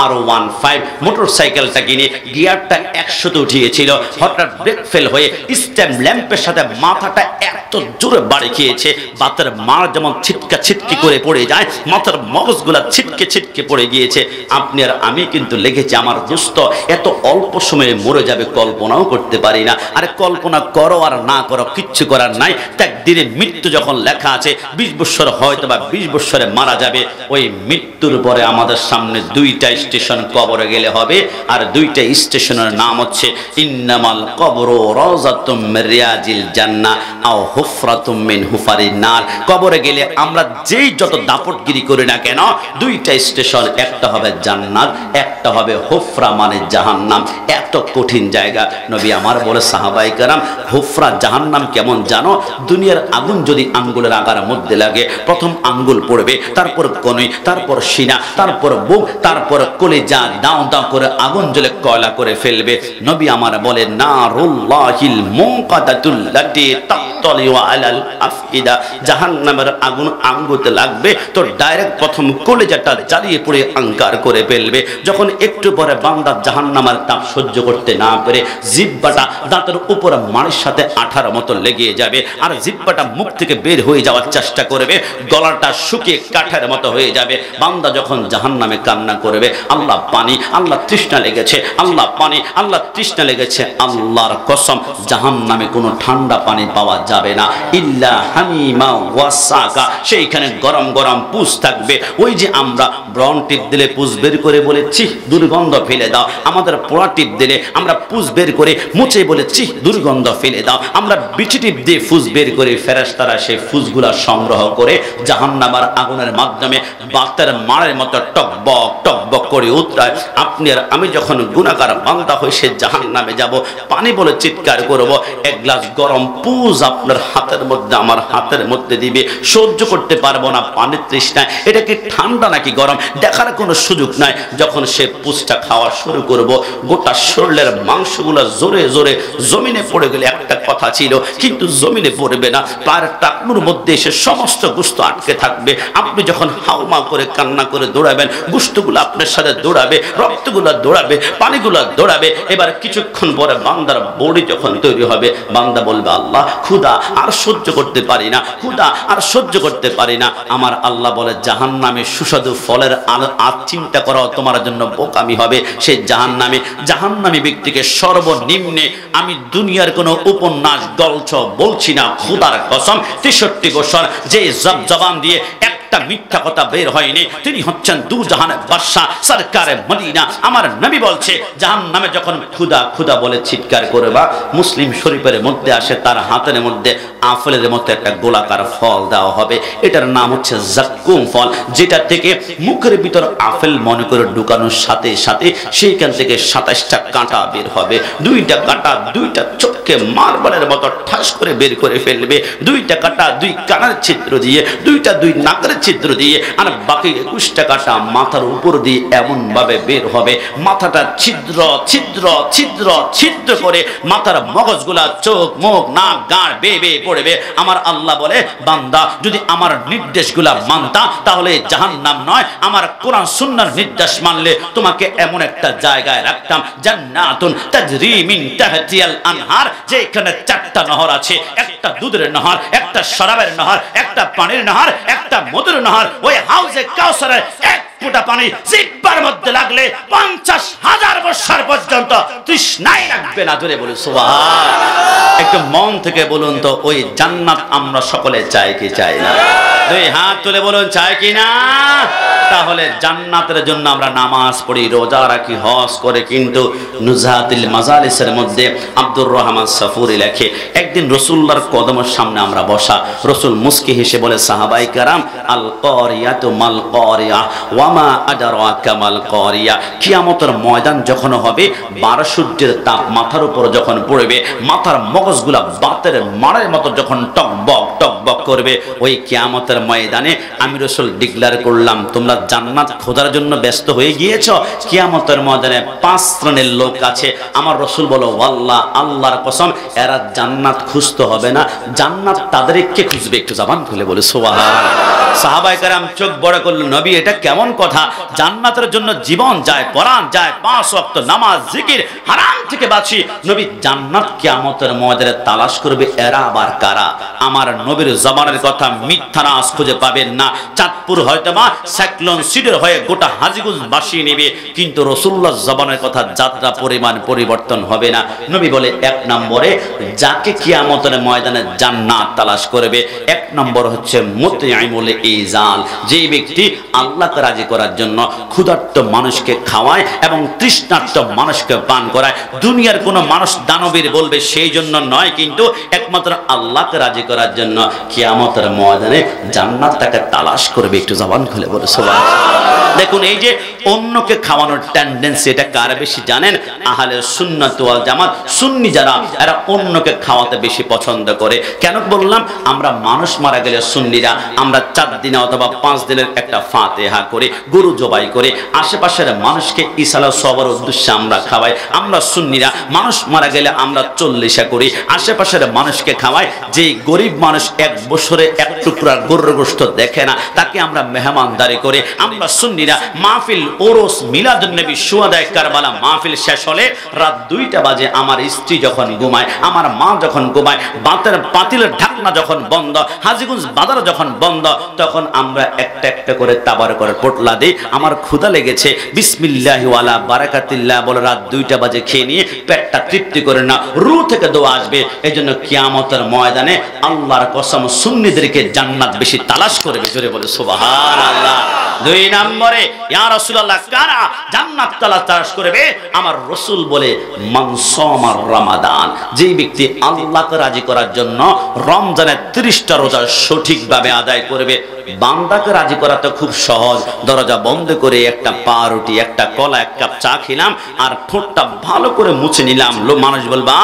R15 মোটরসাইকেলটা কিনে গিয়ারটা 100 তে উঠিয়েছিল, হঠাৎ ব্রেক ফেল হয়ে স্ট্যান্ড ল্যাম্পের সাথে মাথাটা এত জোরে বাড়ি খেয়েছে, বাতের মার যেমন ছিটকা ছিটকি করে পড়ে যায়, মাথার মগজগুলা ছিটকে ছিটকে পড়ে গিয়েছে। আপনি আর আমি কিন্তু লেগেছে আমার দোস্ত এত অল্প সময়ে মরে যাবে কল্পনাও করতে পারি না। আরে কল্পনা করো আর না করো কিচ্ছু করার নাই, একদিনে মৃত্যু যখন লেখা আছে 20 বছর হয়তো বা 20 বছরে মারা যাবে, ওই মৃত্যুর পরে আমাদের সামনে 2টা স্টেশন কবরে গেলে হবে, আর 2টা স্টেশনের নাম হচ্ছে ইন্নামাল কবরু রাযাতুম মির রিয়াজিল জান্নাহ আও হুফরাতুম মিন হুফারিন নার। কবরে গেলে আমরা যেই যত দাপটগিরি করি না কেন 2টা স্টেশন, একটা হবে জান্নাত, একটা হবে হুফরা মানে জাহান্নাম। এত কঠিন জায়গা। নবী আমার বলে সাহাবায়ে কেরাম হুফরা জাহান্নাম কেমন জানো? দুনিয়ার আগুন যদি আঙ্গুলের আগার মধ্যে লাগে, প্রথম আঙ্গুল পড়বে, তারপর কনুই, তারপর সিনা, তারপর বুক, তারপর কলিজা, দাও দাও করে আগুন জ্বলে কয়লা করে ফেলবে। নবী আমার বলে নারুল্লাহিল মুনকাদাতুল লাতি তাক্তালিউ আলাল আফইদা, জাহান্নামের আগুন আঙ্গুতে লাগবে তো ডাইরেক্ট প্রথম কলিজাটা জ্বালিয়ে পুড়ে আঙ্কার করে ফেলবে। যখন একটু পরে বান্দা জাহান্নামের তাপ সহ্য করতে না পেরে জিহ্বাটা দাঁতের উপর মাড়ির সাথে আঠার মতো লেগে যাবে, আর জিহ্বাটা মুখ থেকে বের হয়ে যাওয়ার চেষ্টা করবে, গলাটা শুকিয়ে কাঠের মতো হয়ে যাবে। বান্দা যখন জাহান্নামে কান্না করবে আল্লাহ পানি, আল্লাহ তৃষ্ণা লেগেছে, আল্লাহ পানি, আল্লাহ তৃষ্ণা লেগেছে, আল্লাহর কসম জাহান্নামে কোনো ঠান্ডা পানি পাওয়া যাবে না, ইল্লা হামিমা ওয়াসাকা, সেইখানে গরম গরম পুষ থাকবে। ওই যে আমরা ব্রন টিপ দিলে পুষ বের করে বলেছি দুর্গন্ধ ফেলে দাও, আমাদের পোড়া টিপ দিলে আমরা পুষ বের করে মুছে বলেছি দুর্গন্ধ ফেলে দাও, আমরা বিচি টিপ দিয়ে ফুস বের করে ফেরেশতারা সেই ফুসগুলা সংগ্রহ করে জাহান্নামের আগুনের মাধ্যমে বাতের মারের মতো টকবক টকবক করে উতরায়। আপনি আর আমি যখন গুনাহগার বান্দা হই সে জাহান্নামে যাব, পানি বলে চিৎকার করব, এক গ্লাস গরম পুষ আপনার হাতের মধ্যে আমার হাতের মধ্যে দিবে, সহ্য করতে পারবো না পানির তৃষ্ণায়, এটা কি ঠান্ডা নাকি গরম দেখার কোনো সুযোগ নাই। যখন সে পুষটা খাওয়া শুরু করব, গোটা শরীরের মাংসগুলো জোরে জোরে জমিনে পড়ে গেলে একটা কথা ছিল, কিন্তু জমিনে পড়বে না, পায়ের টাকনুর মধ্যে এসে সমস্ত গোশত আটকে থাকবে। আপনি যখন হাউমা করে কান্না করে দৌড়াবেন, গোশতগুলো আপনার সাথে দৌড়াবে, রক্তগুলো দৌড়াবে, পানিগুলো দৌড়াবে। এবার কিছুক্ষণ পরে বান্দার বডি যখন তৈরি হবে, বান্দা বলবে আল্লাহ ক্ষুধা আর সহ্য করতে পারি না, ক্ষুধা আর সহ্য করতে পারি না। আমার আল্লাহ বলে জাহান্নামে সুস্বাদু ফলের চিন্তা করা তোমার জন্য বোকামি হবে। সেই জাহান্নামী ব্যক্তিকে সর্বনিম্নে আমি দুনিয়ার কোনো উপন্যাস গল্প বলছি না, খোদার কসম 63 বছর যে জবান দিয়ে একটা মিথ্যা কথা বের হয়নি, তিনি হচ্ছেন দু জাহানের বাদশা সরকারে মদিনা। আমার নবী বলছে জাহান্নামে যখন ক্ষুধা ক্ষুধা বলে চিৎকার করবা, মুসলিম শরীফের মধ্যে আসে তার হাতের মধ্যে আপেলের মতো একটা গোলাকার ফল দেওয়া হবে, এটার নাম হচ্ছে জাক্কুম ফল, যেটা থেকে মুখের ভিতর আপেল মনে করে ঢুকানোর সাথে সাথে সেইখান থেকে 27টা কাঁটা বের হবে, 2টা কাঁটা 2টা চোখকে মার্বেলের মতো ঠাস করে বের করে ফেলবে, 2টা কাঁটা 2 কানের ছিদ্র দিয়ে, 2টা 2 নাকের ছিদ্র দিয়ে, আর বাকি 21টা কাঁটা মাথার উপর দিয়ে এমন ভাবে বের হবে, মাথাটা ছিদ্র ছিদ্র ছিদ্র ছিদ্র করে মাথার মগজগুলা চোখ মুখ নাক গাঁড় বেয়ে বেয়ে পড়বে। আমার আল্লাহ বলে বান্দা যদি আমার নির্দেশগুলা মানতা তাহলে জাহান্নাম নয়, আমার কোরআন সুন্নাহর নির্দেশ মানলে তোমাকে এমন একটা জায়গায় রাখতাম জান্নাতুন তাজরি মিন তাহতিয়াল আনহার, যেখানে 4টা নহর আছে, একটা দুধের নহর, একটা শরাবের নহর, একটা পানির নহর, একটা মধুর নহর। ওই হাউজে কাউসারের এক ফোঁটা পানি জিহ্বার মধ্যে লাগলে 50,000 বছর পর্যন্ত তৃষ্ণাই লাগবে না। জোরে বলুন সুবহানাল্লাহ। একটু মন থেকে বলুন তো ওই জান্নাত আমরা সকলে চাই কি চাই না? দুই হাত তুলে বলুন চাই কি না? তাহলে জান্নাতের জন্য আমরা নামাজ পড়ি, রোজা রাখি, হজ করে, কিন্তু নুজহাতুল মাজালিসের মধ্যে আব্দুর রহমান সাফুরি লেখে একদিন রাসূলুল্লাহর কদমের সামনে আমরা বসা, রাসূল মুস্কি হেসে বলে সাহাবায়ে কেরাম আল কারিয়াতু মাল কারিয়া ওয়া মা আদরাকা মাল কারিয়া। কিয়ামতের ময়দান যখন হবে, 12 সূর্যের তাপ মাথার উপর যখন পড়বে, মাথার মগজগুলা বাতের মারের মতো যখন টকবক টকবক করবে, ওই কিয়ামতের ময়দানে আমি রাসূল ডিক্লেয়ার করলাম তোমরা জান্নাত খোঁজার জন্য ব্যস্ত হয়ে গিয়েছো। কিয়ামতের ময়দানে 5 শ্রেণীর লোক আছে। আমার রাসূল বলো ওয়াল্লাহ, আল্লাহর কসম, এরা জান্নাত খুঁজতে হবে না, জান্নাত তাদেরকে খুঁজবে। একটু জবান খুলে বলে সুবহানাল্লাহ। সাহাবায়ে কেরাম চোখ বড় করলেন, নবী এটা কেমন কথা? জান্নাতের জন্য জীবন যায়, পরাণ যায়, 5 ওয়াক্ত নামাজ, জিকির, হারাম থেকে বাঁচি। নবী জান্নাত কিয়ামতের ময়দানে তালাশ করবে, এরা আবার কারা? আমার নবীর জবানের কথা মিথ্যা না, খুঁজে পাবেন না। চাঁদপুর হয়তোবা সাইক্লোন সিডের হয়ে গোটা হাজীগঞ্জ বাসিয়ে নেবে, কিন্তু রাসূলুল্লাহর জবানের কথা যাত্রা পরিমাণ পরিবর্তন হবে না। নবী বলে 1 নম্বরে যাকে কিয়ামতের ময়দানে জান্নাত তালাশ করবে, 1 নম্বর হচ্ছে মুতঈমুল ইজাল, যে ব্যক্তি আল্লাহকে রাজি করার জন্য ক্ষুধার্ত মানুষকে খাওয়ায় এবং তৃষ্ণার্ত মানুষকে পান করায়। দুনিয়ার কোনো মানুষ দানবীর বলবে সেই জন্য নয়, কিন্তু একমাত্র আল্লাহকে রাজি করার জন্য কিয়ামতের ময়দানে জান্নাত তাকে তালাশ করবে। একটু জবান খুলে বলে সুবহানাল্লাহ। দেখুন, এই যে অন্যকে খাওয়ানোর টেন্ডেন্সি, এটা কার বেশি জানেন? আহলে সুন্নাত ওয়াল জামাত, সুন্নি যারা, এরা অন্যকে খাওয়াতে বেশি পছন্দ করে। কেন বললাম? আমরা মানুষ মারা গেলে সুন্নিরা আমরা 4 দিনে অথবা 5 দিনের একটা ফাতিহা করে, গরু জবাই করে, আশেপাশের মানুষকে ইসালা সবার উদ্দেশ্যে আমরা খাওয়াই। আমরা সুন্নিরা মানুষ মারা গেলে আমরা 40 করি, আশেপাশের মানুষকে খাওয়াই। যে গরিব মানুষ 1 বছরে 1 টুকরা গরুর গোশত দেখে না, তাকে আমরা মেহমানদারি করে। আমরা সুন্নিরা মাহফিল, ওরস, মিলাদুন নবী, শুহাদায়ে কারবালা মাহফিল শেষ হলে রাত 2টা বাজে, আমার স্ত্রী যখন ঘুমায়, আমার মা যখন ঘুমায়, বাতের পাতিলের ঢাকনা যখন বন্ধ, হাজীগঞ্জ বাজার যখন বন্ধ, তখন আমরা একটা একটা করে তাবার করে পোটলা দিই। আমার ক্ষুধা লেগেছে, বিসমিল্লাহি ওয়ালা বারাকাতিল্লাহ বলে রাত 2টা বাজে খেয়ে নিয়ে পেটটা তৃপ্তি করে না, রূহ থেকে দোয়া আসবে। এজন্য কিয়ামতের ময়দানে আল্লাহর কসম সুন্নিদেরকে জান্নাত বেশি তালাশ করবে। জোরে বলে সুবহানাল্লাহ। 2 নম্বরে ইয়া রাসূলুল্লাহ কারা জান্নাত তালাশ করবে? আমার রাসূল বলে মান সামা রমাদান, যেই ব্যক্তি আল্লাহকে রাজি করার জন্য রমজানের 30টা রোজা সঠিকভাবে আদায় করবে। বান্দাকে রাজি করা তো খুব সহজ, দরজা বন্ধ করে একটা পাউরুটি, একটা কলা, 1 কাপ চা খেলাম আর ঠোঁটটা ভালো করে মুছে নিলাম। মানুষ বলবা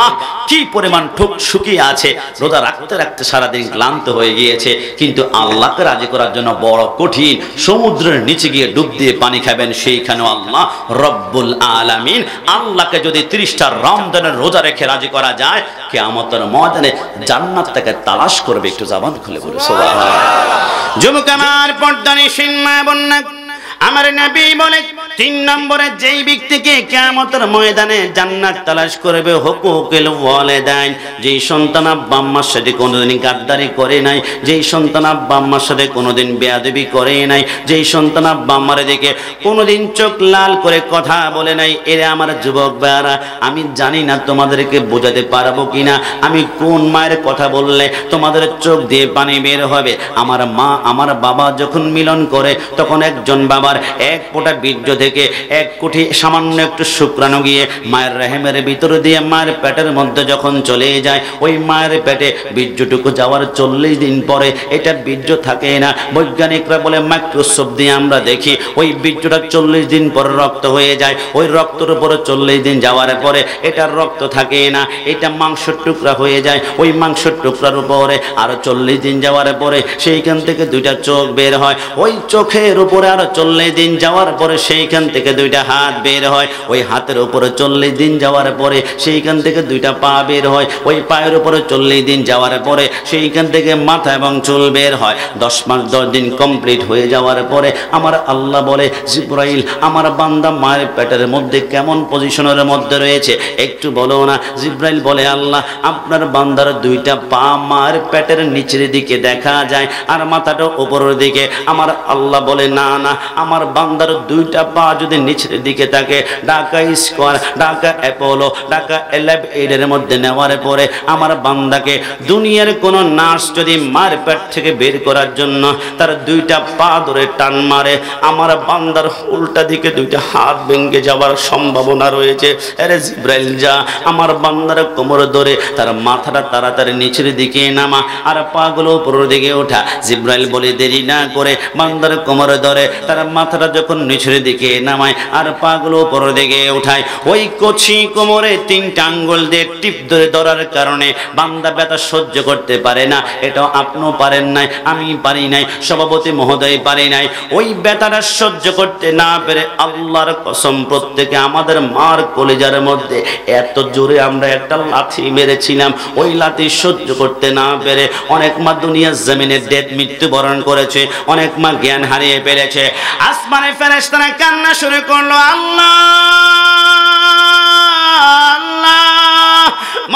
কি পরিমাণ ঠোঁট শুকিয়ে আছে, রোজা রাখতে রাখতে সারাদিন ক্লান্ত হয়ে গিয়েছে। কিন্তু আল্লাহকে রাজি করার জন্য বড় কঠিন। সমুদ্রের নিচে গিয়ে ডুব দিয়ে পানি খাবেন, সেইখানেও আল্লাহ রব্বুল আলামিন। আল্লাহকে যদি 30টা রমজানের রোজা রেখে রাজি করা যায়, কিয়ামতের ময়দানে জান্নাত তাকে তালাশ করবে। একটু জবান খুলে বলে সুবহানাল্লাহ। যুবক আমার, পর্দা নিশিন মা বোন, আমার নবী বলে 3 নম্বরে যেই ব্যক্তিকে কিয়ামতের ময়দানে জান্নাত তালাশ করবে, হুকুকুল ওয়ালিদাইন, যেই সন্তান আব্বা আম্মার সাথে কোনোদিন গাদ্দারি করে নাই, যেই সন্তান আব্বা আম্মার সাথে কোনোদিন বেয়াদবি করে নাই, যেই সন্তান আব্বা আম্মার দিকে কোনোদিন চোখ লাল করে কথা বলে নাই। এরা আমার যুবক ভাইরা, আমি জানি না তোমাদেরকে বোঝাতে পারবো কিনা, আমি কোন মায়ের কথা বললে তোমাদের চোখ দিয়ে পানি বের হবে। আমার মা আমার বাবা যখন মিলন করে, তখন একজন বাবার 1 ফোঁটা বীর্য থেকে 1 কোটি সামান্য একটু শুক্রাণু গিয়ে মায়ের রেহেমের ভিতরে দিয়ে মায়ের পেটের মধ্যে যখন চলে যায়, ওই মায়ের পেটে বীর্যটুকু যাওয়ার 40 দিন পরে এটা বীর্য থাকে না। বৈজ্ঞানিকরা বলে মাইক্রোস্কোপ দিয়ে আমরা দেখি ওই বীর্যটা 40 দিন পরে রক্ত হয়ে যায়। ওই রক্তের উপরে 40 দিন যাওয়ার পরে এটার রক্ত থাকে না, এটা মাংসের টুকরা হয়ে যায়। ওই মাংসের টুকরার উপরে আরো 40 দিন যাওয়ার পরে সেইখান থেকে 2টা চোখ বের হয়। ওই চোখের উপরে আরো 40 দিন যাওয়ার পরে সেইখান থেকে 2টা হাত বের হয়। ওই হাতের উপরে 40 দিন যাওয়ার পরে সেইখান থেকে 2টা পা বের হয়। ওই পায়ের উপরে 40 দিন যাওয়ার পরে সেইখান থেকে মাথা এবং চুল বের হয়। 10 মাস 10 দিন কমপ্লিট হয়ে যাওয়ার পরে আমার আল্লাহ বলে, জিবরাইল, আমার বান্দা মায়ের পেটের মধ্যে কেমন পজিশনের মধ্যে রয়েছে একটু বলো না। জিবরাইল বলে, আল্লাহ, আপনার বান্দার 2টা পা মায়ের পেটের নিচের দিকে দেখা যায় আর মাথাটা উপরের দিকে। আমার আল্লাহ বলে, না না, আমার বান্দার দুইটা পা যদি নিচের দিকে থাকে, ঢাকা স্কয়ার, ঢাকা অ্যাপোলো, ঢাকা 11 এর মধ্যে নেওয়ার পরে আমার বান্দাকে দুনিয়ার কোন নার্স যদি মার পেট থেকে বের করার জন্য তার দুইটা পা ধরে টান মারে, আমার বান্দার উল্টা দিকে দুইটা হাত ভেঙে যাওয়ার সম্ভাবনা রয়েছে। আরে জিব্রাইল যা আমার বান্দার কোমর ধরে তার মাথাটা তাড়াতাড়ি নিচের দিকে নামা আর পাগুলো উপরের দিকে ওঠা। জিব্রাইল বলে দেরি না করে বান্দার কোমর ধরে তার মাথাটা যখন নিচের দিকে নামায় আর পাগুলো উপরের দিকে উঠায়, ওই কচি কোমরে 3টা আঙ্গুল দিয়ে টিপ ধরে ধরার কারণে বান্দা ব্যথা সহ্য করতে পারে না। এটাও আপনিও পারেন নাই, আমি পারি নাই, সভাপতি মহোদয় পারি নাই। ওই ব্যথাটা সহ্য করতে না পেরে আল্লাহর কসম প্রত্যেকে আমাদের মার কলিজার মধ্যে এত জোরে আমরা একটা লাথি মেরেছিলাম, ওই লাথি সহ্য করতে না পেরে অনেক মা দুনিয়ার জমিনে ডেথ মৃত্যুবরণ করেছে, অনেক মা জ্ঞান হারিয়ে ফেলেছে। আসমানে ফেরেশতারা কান্না শুরু করলো, আল্লাহ আল্লাহ,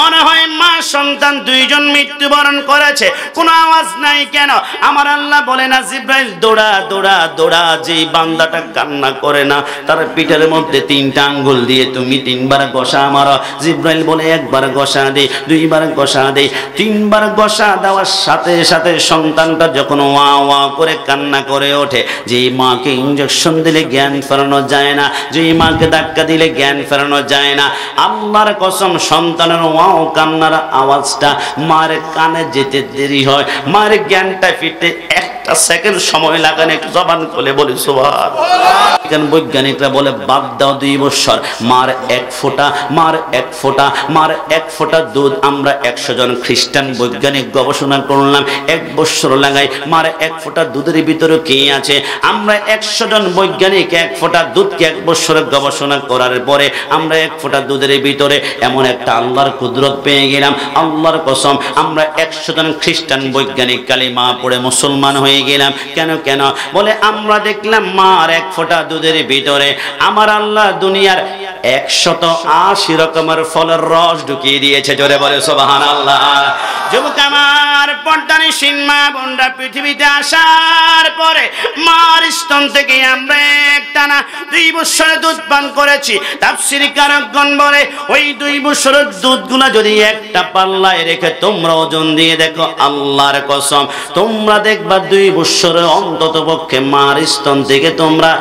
মনে হয় মা সন্তান দুইজন মৃত্যুবরণ করেছে, কোনো আওয়াজ নাই কেন? আমার আল্লাহ বলে না জিব্রাইল দৌড়া দৌড়া দৌড়া, যে বান্দাটা কান্না করে না তার পিঠের মধ্যে 3টা আঙ্গুল দিয়ে তুমি 3বার ঘষা মারো। জিব্রাইল বলে 1বার ঘষা দে, 2বার ঘষা দে, 3বার ঘষা দেওয়ার সাথে সাথে সন্তানটা যখন ওয়া ওয়া করে কান্না করে ওঠে, যে মাকে ইনজেকশন দিলে জ্ঞান ফেরানো যায় না, যে মাকে ধাক্কা দিলে জ্ঞান ফেরানো যায় না, আল্লাহর কসম সন্তানের ওয়াও কান্নার আওয়াজটা মার কানে যেতে দেরি হয়, মার জ্ঞানটা ফিরতে 1 সেকেন্ড সময় লাগে না। একটু জবান খুলে বলি সুবহানাল্লাহ। বৈজ্ঞানিকরা বলে বাদ দাও 2 বছর, মার 1 ফোঁটা, মার 1 ফোঁটা, মার 1 ফোঁটা দুধ আমরা 100 জন খ্রিস্টান বৈজ্ঞানিক গবেষণা করলাম, 1 বছর লাগাই মার 1 ফোঁটা দুধের ভিতরে কি আছে। আমরা 100 জন বৈজ্ঞানিক 1 ফোঁটা দুধকে 1 বছরে গবেষণা করার পরে আমরা 1 ফোঁটা দুধের ভিতরে এমন একটা আল্লাহর কুদরত পেয়ে গেলাম। আল্লাহর কসম আমরা 100 জন খ্রিস্টান বৈজ্ঞানিক কালিমা পড়ে মুসলমান হয়ে গেলাম। কেন কেন বলে আমরা দেখলাম মার 1 ফোঁটা দুধের ভিতরে আমার আল্লাহ দুনিয়ার 180 রকমের ফলের রস ঢুকিয়ে দিয়েছে। জোরে বলে সুবহানাল্লাহ। যুবক আমার, পর্দানিশীন মা বোনরা, পৃথিবীতে আসার পরে মার স্তন থেকে আমরা একটানা 2 বছরের দুধ পান করেছি। তাফসীর কারকগণ বলে ওই 2 বছরের দুধগুলো যদি একটা পাল্লায় রেখে তোমরা ওজন দিয়ে দেখো, আল্লাহর কসম তোমরা দেখবা 2 বছরের অন্তত পক্ষে মার স্তন থেকে তোমরা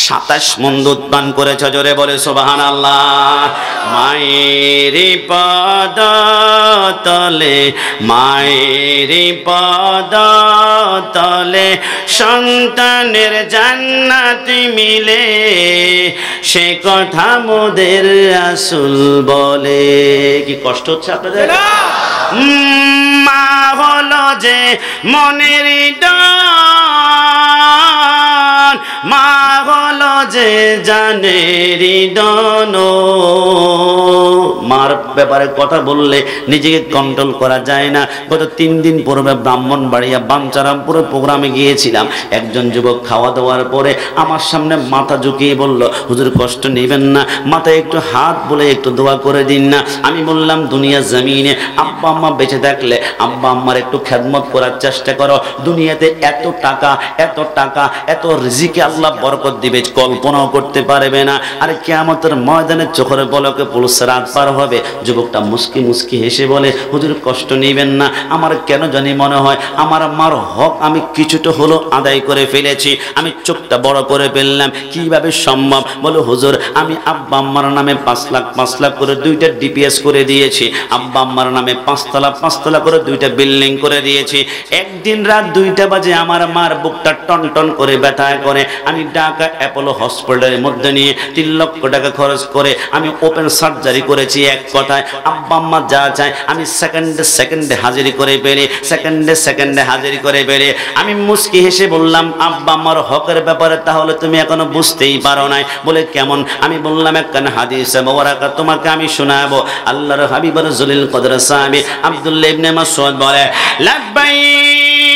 27 মণ দুধ পান করেছ। জোরে বলে সুবহানাল্লাহ। মায়ের পদ তলে, মায়ের পদ তলে সন্তানের জান্নাত মিলে, সে কথা মোদের রাসূল বলে। কি কষ্ট হচ্ছে আপনাদের? মা হলো যে মনের ডন, মা হলো যে জানের ডন। মার ব্যাপারে কথা বললে নিজেকে কন্ট্রোল করা যায় না। গত 3 দিন পূর্বে ব্রাহ্মণবাড়িয়া বাঞ্চারামপুরে প্রোগ্রামে গিয়েছিলাম। একজন যুবক খাওয়া দাওয়ার পরে আমার সামনে মাথা ঝুঁকিয়ে বলল, হুজুর কষ্ট নেবেন না, মাথায় একটু হাত বলে একটু দোয়া করে দিন না। আমি বললাম দুনিয়া জমিনে আব্বা আম্মা বেঁচে থাকলে আব্বা আম্মার একটু খেদমত করার চেষ্টা করো। দুনিয়াতে এত টাকা এত টাকা এত রিজিকে আল্লাহ বরকত দিবে কল্পনাও করতে পারবে না। আর কিয়ামতের ময়দানে চোখের পলকে পুলসিরাত পার হবে। যুবকটা মুস্কি মুস্কি হেসে বলে, হুজুর কষ্ট নেবেন না, আমার কেন জানি মনে হয় আমার মার হক আমি কিছুটা হলো আদায় করে ফেলেছি। আমি চোখটা বড় করে ফেললাম, কিভাবে সম্ভব? বলে হুজুর আমি আব্বা আম্মার নামে 5 লাখ করে 2টা ডিপিএস করে দিয়েছি, আব্বা আম্মার নামে 5 তলা করে 2টা বিল্ডিং করে দিয়েছি। একদিন রাত 2টা বাজে আমার মার বুকটা টন টন করে ব্যথা করে আমি ঢাকা অ্যাপোলো হসপিটালের মধ্যে নিয়ে 3 লক্ষ টাকা খরচ করে আমি ওপেন সার্জারি করেছি। এক কথায় আব্বা আম্মা যা চায় আমি সেকেন্ডে হাজিরি করে বেরে, সেকেন্ডে হাজিরি করে বেরে। আমি মুস্কি হেসে বললাম, আব্বা আম্মার হকের ব্যাপারে তাহলে তুমি এখনো বুঝতেই পারো নাই। বলে কেমন? আমি বললাম একখানা হাদিস মোবারক তোমাকে আমি শোনাবো। আল্লাহর হাবিব জলিল কদর সাহাবী আব্দুল্লাহ ইবনে মাসউদ বলে, লাব্বাইক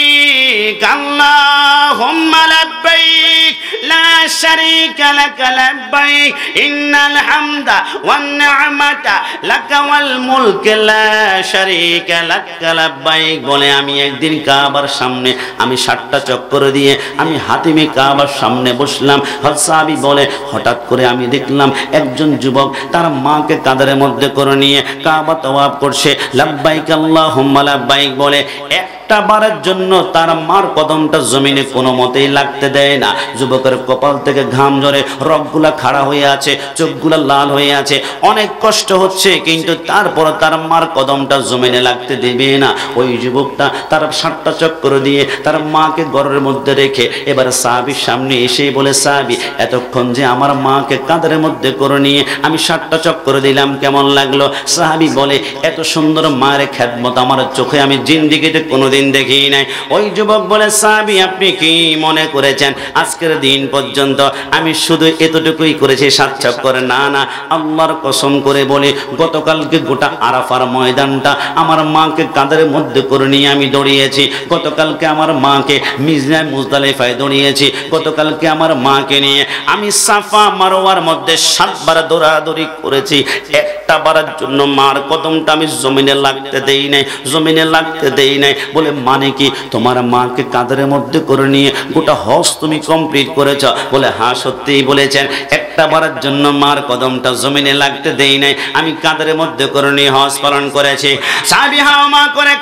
আল্লাহুম্মা লাব্বাইক লা শারীকা লাক লাব্বাইক ইন্নাল হামদা ওয়ান নি'মাতা লাক ওয়াল মুলক লা শারীকা লাক লাব্বাইক বলে আমি একদিন কাবার সামনে আমি 60টা চক্কর দিয়ে আমি হাতিমে কাবার সামনে বসলাম। হযরত সাহাবী বলে হঠাৎ করে আমি দেখলাম একজন যুবক তার মাকে কাঁধের মধ্যে করে নিয়ে কাবা তাওয়াফ করছে। লাব্বাইক আল্লাহুম্মা লাব্বাইক বলে একটা বারের জন্য তার মার কদমটা জমিনে কোনো মতেই লাগতে দেয় না। যুবকের কপাল থেকে ঘাম ঝরে, রগগুলা খাড়া হয়ে আছে, চোখগুলা লাল হয়ে আছে, অনেক কষ্ট হচ্ছে, কিন্তু তারপর তার মার কদমটা জমিনে লাগতে দেবে না। ওই যুবকটা তার 60টা চক্কর দিয়ে তার মাকে ঘরের মধ্যে রেখে এবার সাহাবীর সামনে এসে বলে সাহাবী এতক্ষণ যে আমার মাকে কাঁধের মধ্যে করে নিয়ে আমি 60টা চক্কর দিলাম কেমন লাগলো? সাহাবী বলে এত সুন্দর মায়ের খেদমত আমার চোখে আমি জিন্দেগিতে কোনোদিন দেখি নাই। ওই যুবক বলে সাহাবী আপনি কি মনে করেছেন আজকের দিন পর্যন্ত আমি শুধু এতটুকুই করেছি 7 চক্কর? না না, আল্লাহর কসম করে বলি গতকালকে গোটা আরাফার ময়দানটা আমার মাকে কাঁধের মধ্যে করে নিয়ে আমি দৌড়িয়েছি। গতকালকে আমার মাকে মিজনায় মুজদালিফায় দৌড়িয়েছি। গতকালকে আমার মাকে নিয়ে আমি সাফা মারওয়ার মধ্যে 7 বার দৌড়াদৌড়ি করেছি। একটা বারের জন্য মার কদমটা আমি জমিনে লাগতে দেই নাই, জমিনে লাগতে দেই নাই। বলে মানে কি তোমার মাকে কাঁধের মধ্যে করে নিয়ে গোটা হজ তুমি কমপ্লিট করেছ? বলে হ্যাঁ সত্যিই বলেছেন, একটা বারের জন্য মার কদমটা জমিনে লাগতে দেই নাই, আমি কাঁধের মধ্যে করে নিয়ে হজ পালন করেছি। সাহাবী হাওমা করে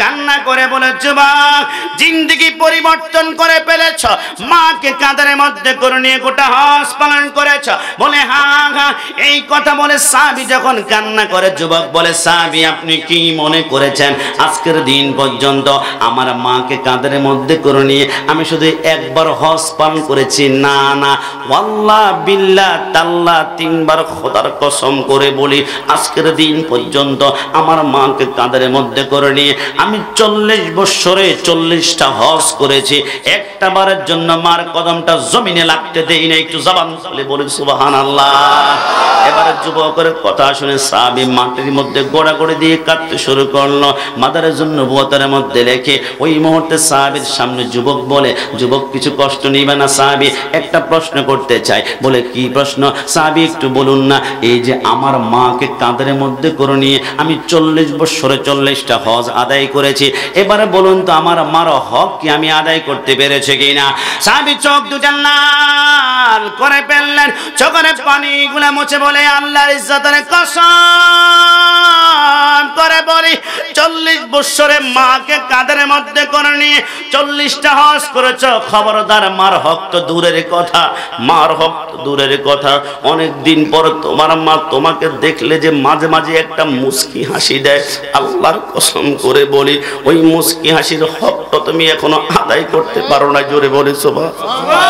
কান্না করে বলে যুবক জিন্দেগি পরিবর্তন করে ফেলেছ, মাকে কাঁধের মধ্যে করে নিয়ে গোটা হজ পালন করেছ। বলে হ্যাঁ হ্যাঁ। এই কথা বলে সাহাবী যখন কান্না করে যুবক বলে সাহাবী আপনি কি মনে করেছেন আজকের দিন পর্যন্ত আমার মাকে কাঁধের মধ্যে করে নিয়ে আমি শুধু একবার হজ পালন করেছি? না না, ওয়াল্লাহ বিল্লাহ তাল্লাহ 3 বার খোদার কসম করে বলি আজকের দিন পর্যন্ত আমার মাকে কাঁধের মধ্যে করে নিয়ে আমি 40 বছরে 40টা হজ করেছি, একটা বারের জন্য মার কদমটা জমিনে লাগতে দেই না। একটু জবান খুলে বলি সুবহানাল্লাহ। এবারে যুবকের কথা শুনে সাহাবী মাটির মধ্যে গোড়াগড়ি দিয়ে কাঁদতে শুরু করলো। মাদারের জন্য বুয়াতের মধ্যে রেখে ওই মুহূর্তে সাহাবীর সামনে যুবক বলে যুবক কিছু কষ্ট নিবে না সাহাবী, একটা প্রশ্ন করতে চাই। বলে কি প্রশ্ন? সাহাবী একটু বলুন না, এই যে আমার মাকে কাঁধের মধ্যে করে নিয়ে আমি 40 বছরে 40টা হজ আদায় করেছি, এবারে বলুন তো আমার মার হক কি আমি আদায় করতে পেরেছি কিনা? সাহাবী চোখ দুটো লাল করে ফেললেন, চোখের পানিগুলো মুছে বলে আল্লাহর ইজ্জতের কসম করে বলি 40 বছরে মাকে কাঁধের মধ্যে করে নিয়ে 40টা হজ করেছ, খবরদার মার হক তো দূরের কথা, মার হক তো দূরের কথা। অনেক দিন পর তোমার মা তোমাকে দেখলে যে মাঝে মাঝে একটা মুস্কি হাসি দেয়, আল্লাহর কসম করে বলি ওই মুস্কি হাসির হক তো তুমি এখনো আদায় করতে পারো না। জোরে বলি সুবহানাল্লাহ।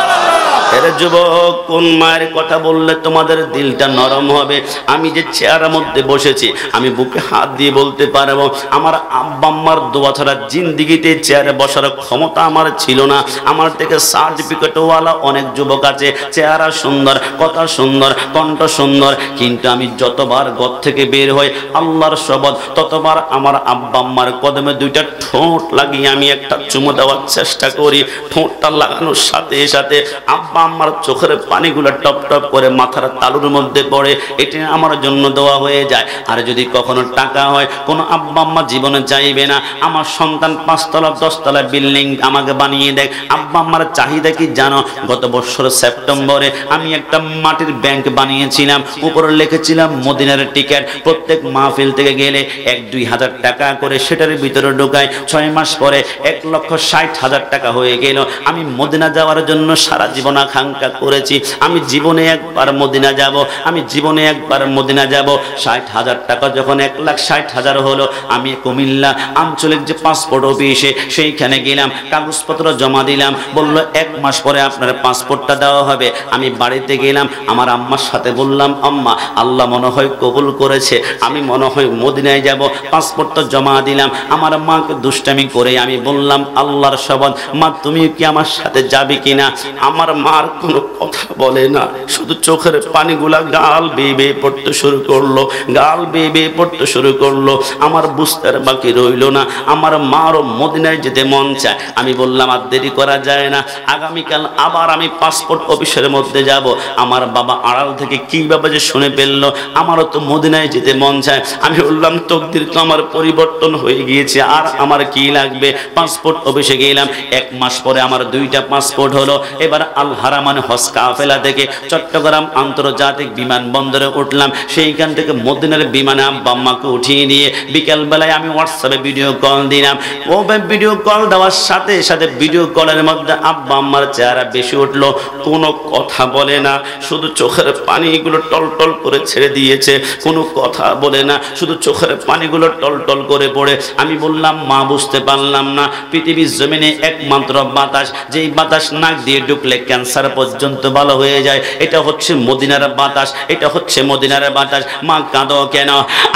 এর যুবক কোন মায়ের কথা বললে তোমাদের দিলটা নরম হবে? আমি যে চেয়ারের মধ্যে বসেছি আমি বুকে হাত দিয়ে বলতে পারবো আমার আব্বা আম্মার দোয়া ছাড়া জিন্দেগিতে চেয়ারে বসার ক্ষমতা আমার ছিল না। আমার থেকে সার্টিফিকেটওয়ালা অনেক যুবক আছে, চেহারা সুন্দর, কথা সুন্দর, কণ্ঠ সুন্দর, কিন্তু আমি যতবার ঘর থেকে বের হই আল্লাহর শপথ ততবার আমার আব্বা আম্মার কদমে 2টা ঠোঁট লাগিয়ে আমি একটা চুমু দেওয়ার চেষ্টা করি। ঠোঁটটা লাগানোর সাথে সাথে আব্বা আমার চোখের পানিগুলো টপ টপ করে মাথার তালুর মধ্যে পড়ে, এটা আমার জন্য দোয়া হয়ে যায়। আর যদি কখনো টাকা হয়, কোনো আব্বা আম্মা জীবনে চাইবে না আমার সন্তান 5 তলা 10 তলা বিল্ডিং আমাকে বানিয়ে দেয়। আব্বা আম্মার চাহিদা কি জানো? গত বছর সেপ্টেম্বরে আমি একটা মাটির ব্যাংক বানিয়েছিলাম, উপরে লিখেছিলাম মদিনার টিকিট, প্রত্যেক মাহফিল থেকে গেলে 1-2 হাজার টাকা করে সেটার ভিতরে ঢোকায়। 6 মাস পরে 1,60,000 টাকা হয়ে গেল। আমি মদিনা যাওয়ার জন্য সারা জীবন আকাঙ্ক্ষা করেছি, আমি জীবনে একবার মদিনা যাব, আমি জীবনে একবার মদিনা যাব। 60,000 টাকা যখন 1,60,000 হলো, আমি কুমিল্লা আঞ্চলিক যে পাসপোর্ট অফিসে সেইখানে গেলাম, কাগজপত্র জমা দিলাম, বলল 1 মাস পরে আপনার পাসপোর্টটা দেওয়া হবে। আমি বাড়িতে গেলাম, আমার আম্মার সাথে বললাম আম্মা আল্লাহ মনে হয় কবুল করেছে, আমি মনে হয় মদিনায় যাব। পাসপোর্টটা জমা দিলাম, আমার মাকে দুষ্টামি করে আমি বললাম আল্লাহর শপথ মা তুমি কি আমার সাথে যাবে কিনা? আমার মা আর কোনো কথা বলে না, শুধু চোখের পানিগুলা গাল বেয়ে বেয়ে পড়তে শুরু করলো, গাল বেয়ে বেয়ে পড়তে শুরু করলো। আমার বুঝতে আর বাকি রইল না, আমার মারও মদিনায় যেতে মন চায়। আমি বললাম আর দেরি করা যায় না, আগামীকাল আবার আমি পাসপোর্ট অফিসের মধ্যে যাব। আমার বাবা আড়াল থেকে কিভাবে যে শুনে ফেললো, আমারও তো মদিনায় যেতে মন চায়। আমি বললাম তকদির তো আমার পরিবর্তন হয়ে গিয়েছে, আর আমার কি লাগবে। পাসপোর্ট অফিসে গেলাম, 1 মাস পরে আমার 2টা পাসপোর্ট হলো। এবার আল হারামান হজ কাফেলা থেকে চট্টগ্রাম আন্তর্জাতিক বিমানবন্দরে উঠলাম। সেইখান থেকে মদিনার বিমানে আব্বা আম্মাকে উঠিয়ে নিয়ে বিকেল বেলায় আমি হোয়াটসঅ্যাপে ভিডিও কল দিলাম। ও ভিডিও কল দেওয়ার সাথে সাথে ভিডিও কলের মধ্যে আব্বা আম্মার চেহারা বেশি উঠলো, কোনো কথা বলে না, শুধু চোখের পানিগুলো টলটল করে ছেড়ে দিয়েছে, কোনো কথা বলে না, শুধু চোখের পানিগুলো টলটল করে পড়ে। আমি বললাম মা বুঝতে পারলাম না, পৃথিবীর জমিনে একমাত্র বাতাস, যেই বাতাস নাক দিয়ে ঢুকলে ক্যান্সার পর্যন্ত ভালো হয়ে যায়, এটা হচ্ছে মদিনার বাতাস, এটা হচ্ছে মদিনার বাতাস। মা কাঁদো কেন?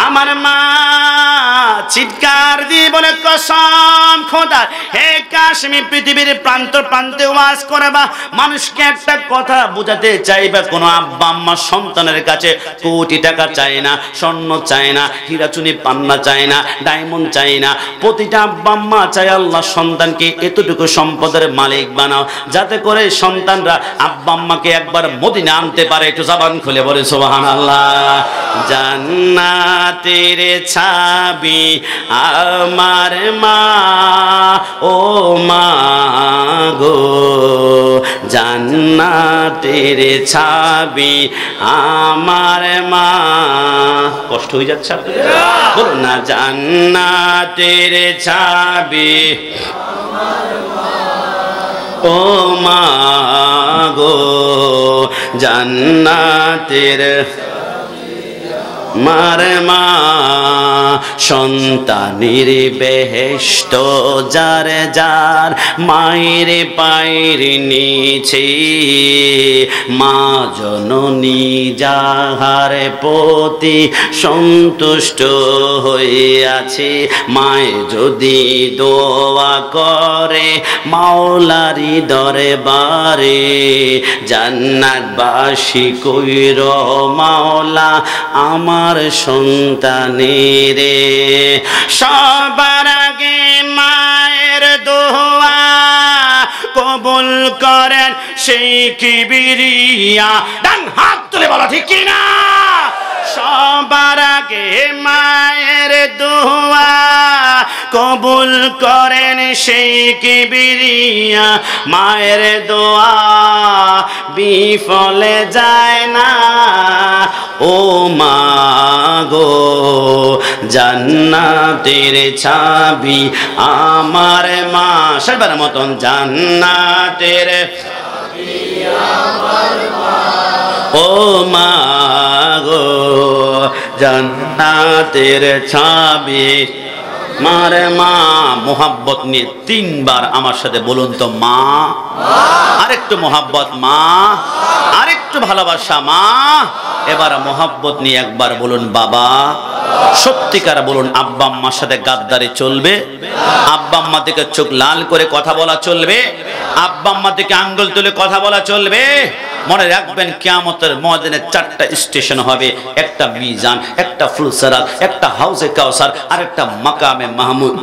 আমার মা চিৎকার দিয়ে বলে কসম খোদা, হে কাশ্মীর পৃথিবীর প্রান্ত প্রান্তে ওয়াজ করবা, মানুষকে একটা কথা বোঝাতে চাইবা, কোন আব্বা আম্মা সন্তানের কাছে কোটি টাকা চায় না, স্বর্ণ চায় না, হীরাচুনি পান্না চায় না, ডায়মন্ড চায় না। প্রতিটা আব্বা আম্মা চায় আল্লাহ সন্তানকে এতটুকু সম্পদের মালিক বানাও, যাতে করে সন্তানরা আব্বা আম্মাকে একবার মদিনা আনতে পারে। একটু জবান খুলে বলে সুবহানাল্লাহ। জান্নাতের ছাবি আমার মা, ও মা গো, জান্নাতের ছাবি আমার মা। কষ্ট হয়ে যাচ্ছে আপনাদের? বলুন না, জান্নাতের ছাবি ও মা গো, জান্নাতের মারে মা। সন্তানের বেহেশত যার যার মায়ের পায়ের নিচে, মা জননী যাহার প্রতি সন্তুষ্ট হয়ে আছে, মায়ে যদি দোয়া করে মাওলারি দরবারে, জান্নাতবাসী কইর মাওলা আমার সন্তানের। সবার আগে মায়ের দোয়া কবুল করেন সেই কিবরিয়া। ডান হাত তুলে বলো ঠিক কি না? সবার আগে মায়ের দোয়া কবুল করেন সেই কিবরিয়া। মায়ের দোয়া বিফলে যায় না, ও মা গো, জান্নাতের ছাবি আমার মা। সবার মতন জান্নাতের ছাবি আমার মা, ও মা গো, জান্নাতের ছাবি মার মা। মোহাব্বত নিয়ে 3 বার আমার সাথে বলুন তো, মা। আরেকটু মোহাব্বত, মা। আরেকটু ভালোবাসা, মা। এবার মোহাব্বত নিয়ে একবার বলুন, বাবা। সত্যিকার বলুন, আব্বা আম্মার সাথে গাদ্দারি চলবে? আব্বা আম্মা থেকে চোখ লাল করে কথা বলা চলবে? আব্বা আম্মা থেকে আঙ্গুল তুলে কথা বলা চলবে? মনে রাখবেন, কিয়ামতের ময়দানে 4টা স্টেশন হবে, একটা মিজান, একটা ফুলসিরাত, একটা হাউজে কাউসার, আর একটা মাকামে মাহমুদ।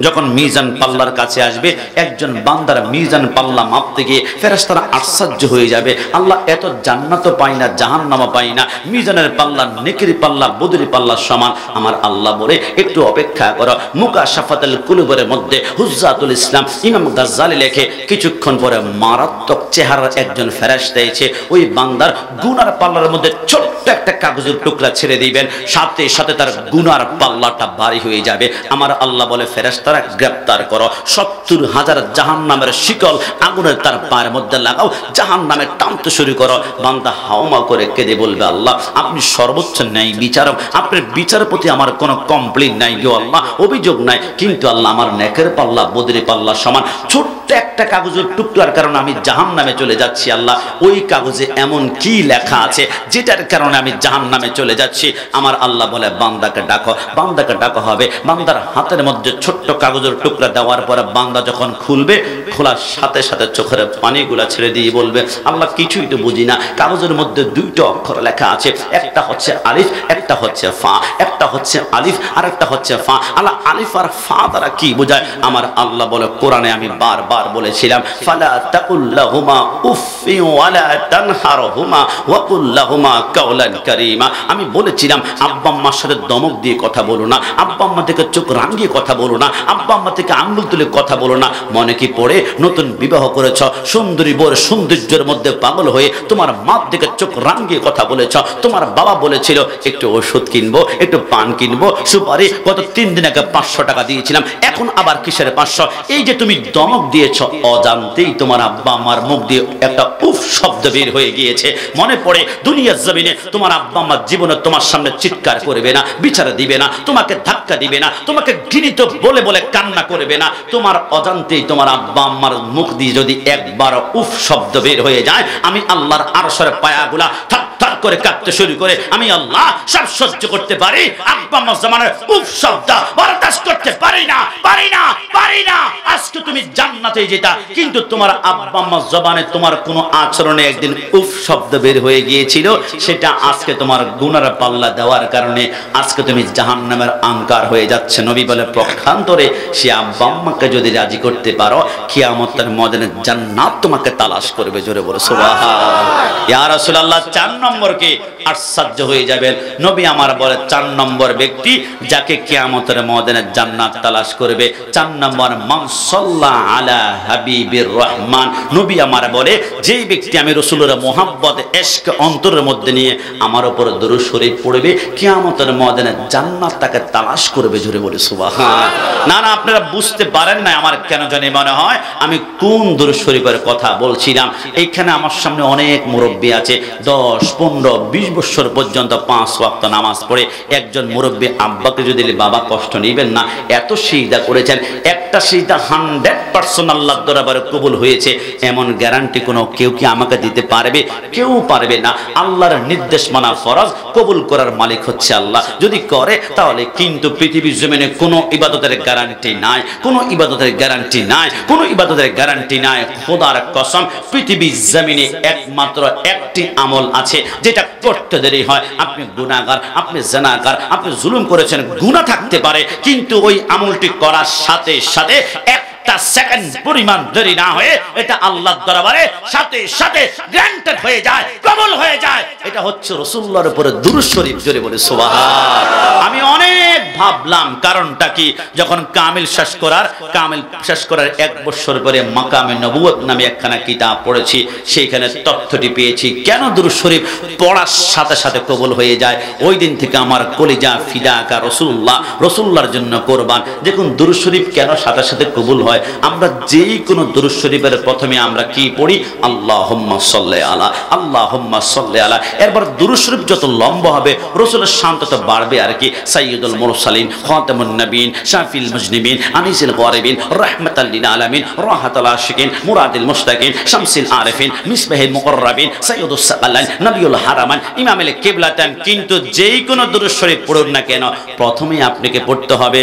যখন মিজান পাল্লার কাছে আসবে, একজন বান্দার মিজান পাল্লা মাপতে গিয়ে ফেরেশতারা আশ্চর্য হয়ে যাবে, আল্লাহ এত জান্নাতও পাই না, জাহান্নামও পাই না, মিজানের পাল্লা নেকির পাল্লা বদরি পাল্লার সমান। আমার আল্লাহ বলে, একটু অপেক্ষা করো। মুকাশাফাতুল কুলুবের মধ্যে হুজ্জাতুল ইসলাম ইমাম গাজ্জালি লেখে, কিছুক্ষণ পরে মারাত্মক চেহারার একজন ফেরেশতা এসে ওই বান্দার গুনার পাল্লার মধ্যে ছোট্ট একটা কাগজের টুকরা ছেড়ে দিবেন, সাথে সাথে তার গুনার পাল্লাটা ভারী হয়ে যাবে। আমার আল্লাহ বলে, ফেরেশতারা গ্রেফতার করো, 70,000 জাহান্নামের শিকল আগুনের তার পায়ের মধ্যে লাগাও, জাহান্নামে টানতে শুরু করো। বান্দা হাওমা করে কেঁদে বলবে, আল্লাহ আপনি সর্বোচ্চ ন্যায় বিচারক, আপনার বিচারের প্রতি আমার কোনো কমপ্লেইন নাই গো আল্লাহ, অভিযোগ নাই, কিন্তু আল্লাহ আমার নেকের পাল্লা বদরি পাল্লা সমান, ছোট্ট একটা কাগজের টুকরার কারণে আমি জাহান্নামে চলে যাচ্ছি। আল্লাহ ওই কাগজে এমন কি লেখা আছে যেটার কারণে আমি জাহান্নামে চলে যাচ্ছি? আমার আল্লাহ বলে, বান্দাকে ডাকো। বান্দাকে ডাকা হবে, বান্দার হাতের মধ্যে ছোট্ট কাগজের টুকরা দেওয়ার পরে বান্দা যখন খুলবে, খোলার সাথে সাথে চোখের পানিগুলা ছেড়ে দিয়ে বলবে, আল্লাহ কিছুই তো বুঝি না, কাগজের মধ্যে দুইটা অক্ষর লেখা আছে, একটা হচ্ছে আলিফ, একটা হচ্ছে ফা, একটা হচ্ছে আলিফ আর একটা হচ্ছে ফা। আল্লাহ আলিফ আর ফা দ্বারা কি বোঝায়? আমার আল্লাহ বলে, কোরআনে আমি বারবার বলেছিলাম, ফালা তাকুল্লাহুমা উফফি ওয়ালা তানহারহুমা ওয়া কুল্লাহুমা কাওলান কারীমা। আমি বলেছিলাম আব্বা আম্মার সাথে দমক দিয়ে কথা বলো না, আব্বা আম্মা থেকে চোখ রাঙিয়ে কথা বলো না, আব্বা আম্মা থেকে আঙ্গুল তুলে কথা বলো না। মনে কি পড়ে নতুন বিবাহ করেছ, সুন্দরী বোর সৌন্দর্যের মধ্যে পাগল হয়ে তোমার মা থেকে চোখ রাঙিয়ে কথা বলেছ, তোমার বাবা বলেছিল একটু ওষুধ কিনবো, একটু পান কিনবো, সুপারি গত 3 দিন আগে 500 টাকা দিয়েছিলাম, এখন আবার কিসের 500? এই যে তুমি দমক দিয়েছ, অজান্তেই তোমার আব্বা আমার মুখ দিয়ে একটা উফ শব্দ বের হয়ে গিয়েছে। মনে পড়ে দুনিয়ার জমিনে তোমার আব্বা আমার জীবনে তোমার সামনে চিৎকার করবে না, বিচার দিবে না, তোমাকে ধাক্কা দিবে না, তোমাকে ঘৃণিত বলে বলে কান্না করবে না। তোমার অজান্তেই তোমার আব্বা আম্মার মুখ দিয়ে যদি একবার উফ শব্দ বের হয়ে যায়, আমি আল্লাহর আরশের পায়াগুলা থাক থাক করে কাঁপতে শুরু করে, আমি আল্লাহ সব সহ্য করতে পারি, আব্বা আম্মার জমানের উফ শব্দ বরদাস্ত করতে পারি না, পারি না, পারি না। আজকে তুমি জান্নাতে যেতা, কিন্তু তোমার আব্বা আম্মার জবানে তোমার কোনো আচরণে একদিন উফ শব্দ বের হয়ে গিয়েছিল, সেটা আজকে তোমার গুনার পাল্লা দেওয়ার কারণে আজকে তুমি জাহান্নামের আঙ্কার হয়ে যাচ্ছে। নবী বলে, পক্ষান্তরে সে আব্বা আম্মাকে যদি রাজি করতে পারো, কিয়ামতের ময়দানে জান্নাত তোমাকে তালাশ করবে। জোরে বলো সুবহানাল্লাহ। ইয়া রাসূলুল্লাহ, 4 নম্বর কি? আশ্চর্য হয়ে যাবেন, নবী আমার বলে 4 নম্বর ব্যক্তি যাকে কিয়ামতের ময়দানে জান্নাত তালাশ করবে, 4 নম্বর মান সাল্লা আলা হাবিবির রহমান। নবী আমার বলে, যেই ব্যক্তি আমি রাসূলের মোহাব্বত ইশক অন্তরের মধ্যে নিয়ে আমার উপর দরুদ শরীফ পড়বে, কিয়ামতের ময়দানে জান্নাত তাকে তালাশ করবে। জোরে বলে সুবহানাল্লাহ। না না, আপনারা বুঝতে পারেন না আমার কেন জানি মনে হয় আমি কোন দরুদ শরীফের কথা বলছিলাম। এইখানে আমার সামনে অনেক মুরব্বী আছে, 10, 15, 20 বছর পর্যন্ত 5 ওয়াক্ত নামাজ পড়ে। একজন মুরব্বী আব্বাকে যদি বাবা কষ্ট নেবেন না, এত সিজদা করেছেন, একটা সিজদা 100% আল্লাহর দরবারে কবুল হয়েছে, এমন গ্যারান্টি কোনো কেউ কি আমাকে দিতে পারবে? কেউ পারবে না। আল্লাহর নির্দেশ মানা ফরজ, কবুল করার মালিক হচ্ছে আল্লাহ। যদি করে তাহলে, কিন্তু পৃথিবীর জমিনে কোনো ইবাদতের গ্যারান্টি নাই, কোনো ইবাদতের গ্যারান্টি নাই, কোনো ইবাদতের গ্যারান্টি নাই। খোদার কসম, পৃথিবীর জমিনে একমাত্র একটি আমল আছে যেটা করতে দেরি হয়। আপনি গুনাহগার, আপনি জিনাকার, আপনি জুলুম করেছেন, গুনাহ থাকতে পারে, কিন্তু ওই আমলটি করার সাথে সাথে একটা সেকেন্ড পরিমাণ দেরি না হয়ে এটা আল্লাহর দরবারে সাথে সাথে গ্রান্টেড হয়ে যায়, কবুল হয়ে যায়। এটা হচ্ছে রাসূলুল্লাহর উপরে দুরূদ শরীফ। জোরে বলে সুবহানাল্লাহ। আমি অনেক ভাবলাম কারণটা কি, যখন কামিল শেষ করার 1 বছর পরে মাকামে নবুয়ত নামে একখানা কিতাব পড়েছি, সেইখানে তথ্যটি পেয়েছি কেন দুরূদ শরীফ পড়ার সাথে সাথে কবুল হয়ে যায়। ওই দিন থেকে আমার কলিজা ফিদাকা রাসূলুল্লাহর জন্য কোরবান। দেখুন দুরূদ শরীফ কেন সাথে সাথে কবুল হয়। আমরা যেই কোনো দুরূদ শরীফের প্রথমে আমরা কি পড়ি? আল্লাহুম্মা সাল্লি আলা, আল্লাহুম্মা সাল্লি আলা। এরপর দুরূদ শরীফ যত লম্বা হবে রাসূলের শান তত বাড়বে আর কি। সাইয়্যিদুল মুরসালিন, খাতামুন নবীন, শাফিল মুজনিবিন, আনিসুল গরিবিন, রাহমাতাল লিল আলামিন, রাহাতুল আশিকিন, মুরাদিল মুশতাকিন, শামসুল আরিফিন, মিসবাহুল মুকাররাবিন, সাইয়্যিদুস সাকালাইন, নবিউল হারামান, ইমামুল কিবলাতান। কিন্তু যেই কোনো দুরূদ শরীফ পড়ুন না কেন, প্রথমে আপনাকে পড়তে হবে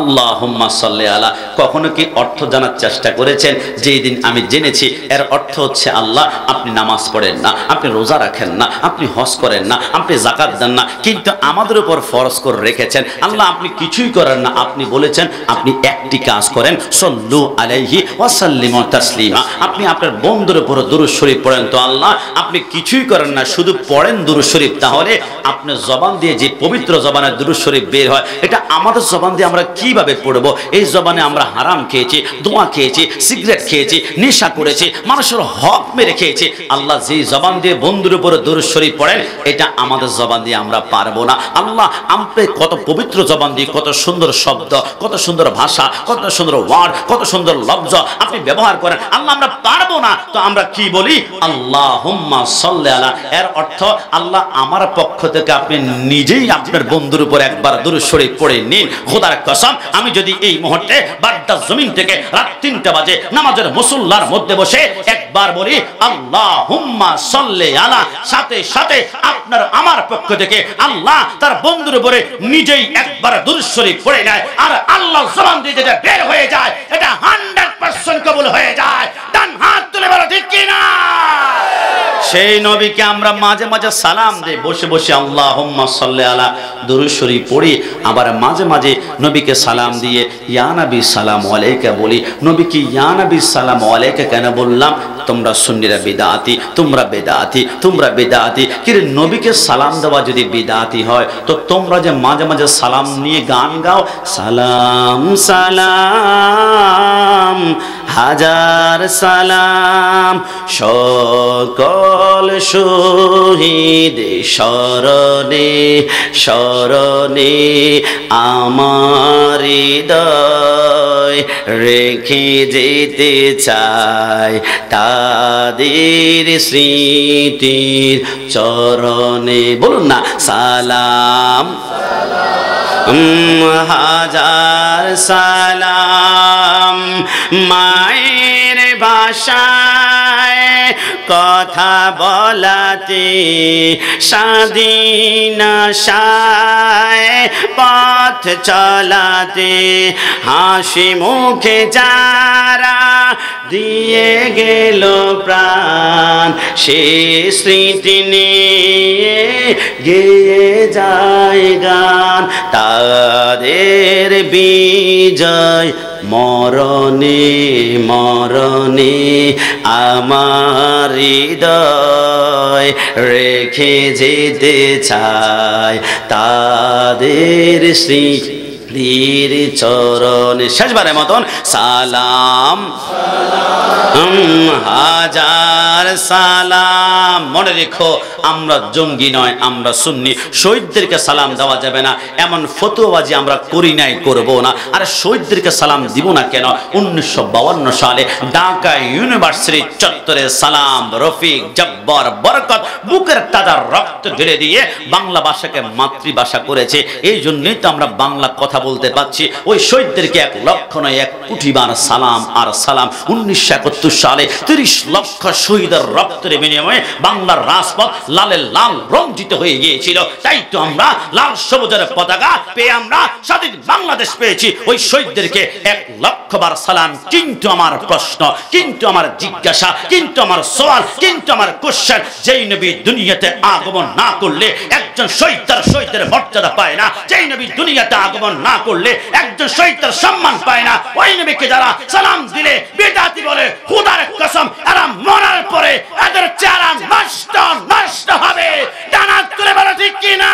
আল্লাহুম্মা সাল্লি আলা। কখনো কি অর্থ জানার চেষ্টা করেছেন? যেই দিন আমি জেনেছি এর অর্থ হচ্ছে আল্লাহ আপনি নামাজ পড়েন না, আপনি রোজা রাখেন না, আপনি হজ করেন না, আপনি যাকাত দেন না, কিন্তু আমাদের উপর ফরজ করে রেখেছেন আল্লাহ আপনি কিছুই করেন না। আপনি বলেছেন আপনি একটি কাজ করেন, সাল্লু আলাইহি ওয়া সাল্লিমু তাসলিমা। আপনি আপনার বন্ধুর উপর দুরূদ শরীফ পড়েন। তো আল্লাহ আপনি কিছুই করেন না, শুধু পড়েন দুরূদ শরীফ। তাহলে আপনার জবান দিয়ে যে পবিত্র জবানে দুরূদ শরীফ বের হয়, এটা আমাদের জবান দিয়ে আমরা কিভাবে পড়বো? এই জবানে আমরা হারাম খেয়েছি, ধোঁয়া খেয়েছি, সিগারেট খেয়েছি, নেশা করেছি, মানুষের হক মেরে খেয়েছি। আল্লাহ যেই জবান দিয়ে বন্ধুর উপরে দুরূদ শরীফ পড়েন, এটা আমাদের জবান দিয়ে আমরা পারবো না। আল্লাহ আপনি কত পবিত্র জবান দিয়ে কত সুন্দর শব্দ, কত সুন্দর ভাষা, কত সুন্দর ওয়ার্ড, কত সুন্দর লফজ আপনি ব্যবহার করেন, আল্লাহ আমরা পারবো না। তো আমরা কি বলি? আল্লাহুম্মা সাল্লি আলা। এর অর্থ আল্লাহ আমার পক্ষ থেকে আপনি নিজেই আপনার বন্ধুর উপর একবার দুরূদ শরীফ পড়ে নিন। খোদার কসম আমি যদি এই মুহূর্তে বাগদাদ জমিন থেকে রাত 3টা বাজে নামাজের মুসল্লার মধ্যে বসে একবার বলি আল্লাহুম্মা সাল্লি আলা, সাথে সাথে আপনার আমার পক্ষ থেকে আল্লাহ তার বন্ধুর উপরে নিজেই একবার দুরূদ শরীফ পড়ে নেয়, আর আল্লাহর জবান দিয়ে যেটা বের হয়ে যায় এটা 100% কবুল হয়ে যায়। ডান হাত তুলে বলো ঠিক কি না? সেই নবীকে আমরা মাঝে মাঝে সালাম দেই, বসে বসে আল্লাহুম্মা সাল্লি আলা দুরূদ শরীফ পড়ি, আবার মাঝে মাঝে নবীকে সালাম দিয়ে ইয়া নবী সালামু আলাইকা বলি। নবীকে ইয়া নবী সালামু আলাইকা কেন বললাম? তোমরা সুন্নিরা বিদআতি, তোমরা বেদাতি, তোমরা বেদাতি। কিন্তু নবীকে সালাম দেওয়া যদি বিদআতি হয় তো তোমরা যে মাঝে মাঝে সালাম নিয়ে গান গাও, সালাম সালাম হাজার সালাম সকল শহীদ স্মরণে স্মরণে আমার হৃদয় রেখে যেতে চায় তাদের স্মৃতির চরণে। বলুন না সালাম হাজার সালাম মায়ের ভাষায় কথা বলাতে স্বাধীন আশায় পথ চলাতে হাসি মুখে যারা দিয়ে গেল প্রাণ সে স্মৃতি নিয়ে গেয়ে যায় গান তাদের বিজয় মরণে মরণে আমার হৃদয় রেখে যেতে চায় তাদের স্মৃতির চরণে। শেষবারের মতন সালাম হাজার সালাম। মনে রেখো আমরা জঙ্গি নয়, আমরা সুন্নি। শহীদদেরকে সালাম দেওয়া যাবে না এমন ফতোয়াবাজি আমরা করি নাই, করব না। আর শহীদদেরকে সালাম দিব না কেন? 1952 সালে ঢাকা ইউনিভার্সিটি চত্বরে সালাম রফিক জব্বার বরকত বুকের তাজা রক্ত ঢেলে দিয়ে বাংলা ভাষাকে মাতৃভাষা করেছে। এই জন্যই তো আমরা বাংলা কথা বলতে পারছি। ওই শহীদদেরকে 1 লক্ষ নয় 1 কোটি বার সালাম আর সালাম। 1971 সালে 30 লক্ষ শহীদের রক্তের বিনিময়ে বাংলার রাজপথ লালে লাল রঞ্জিত হয়ে গিয়েছিল। তাই তো আমরা লাল সবুজের পতাকা পেয়ে আমরা স্বাধীন বাংলাদেশ পেয়েছি। ওই শহীদদেরকে 1 লক্ষ বার সালাম। কিন্তু আমার প্রশ্ন, কিন্তু আমার জিজ্ঞাসা, কিন্তু আমার সওয়াল, কিন্তু আমার কোশ্চেন, যেই নবী দুনিয়াতে আগমন না করলে একজন শহীদ তার শহীদের মর্যাদা পায় না, যেই নবী দুনিয়াতে আগমন না করলে একজন শহীদ তার সম্মান পায় না, ওই নবীকে যারা সালাম দিলে বিদআতি বলে খোদার কসম এরা মরার পরে এদের চেহারা নষ্ট নষ্ট হবে। ডানা তুলে বলো ঠিক কি না?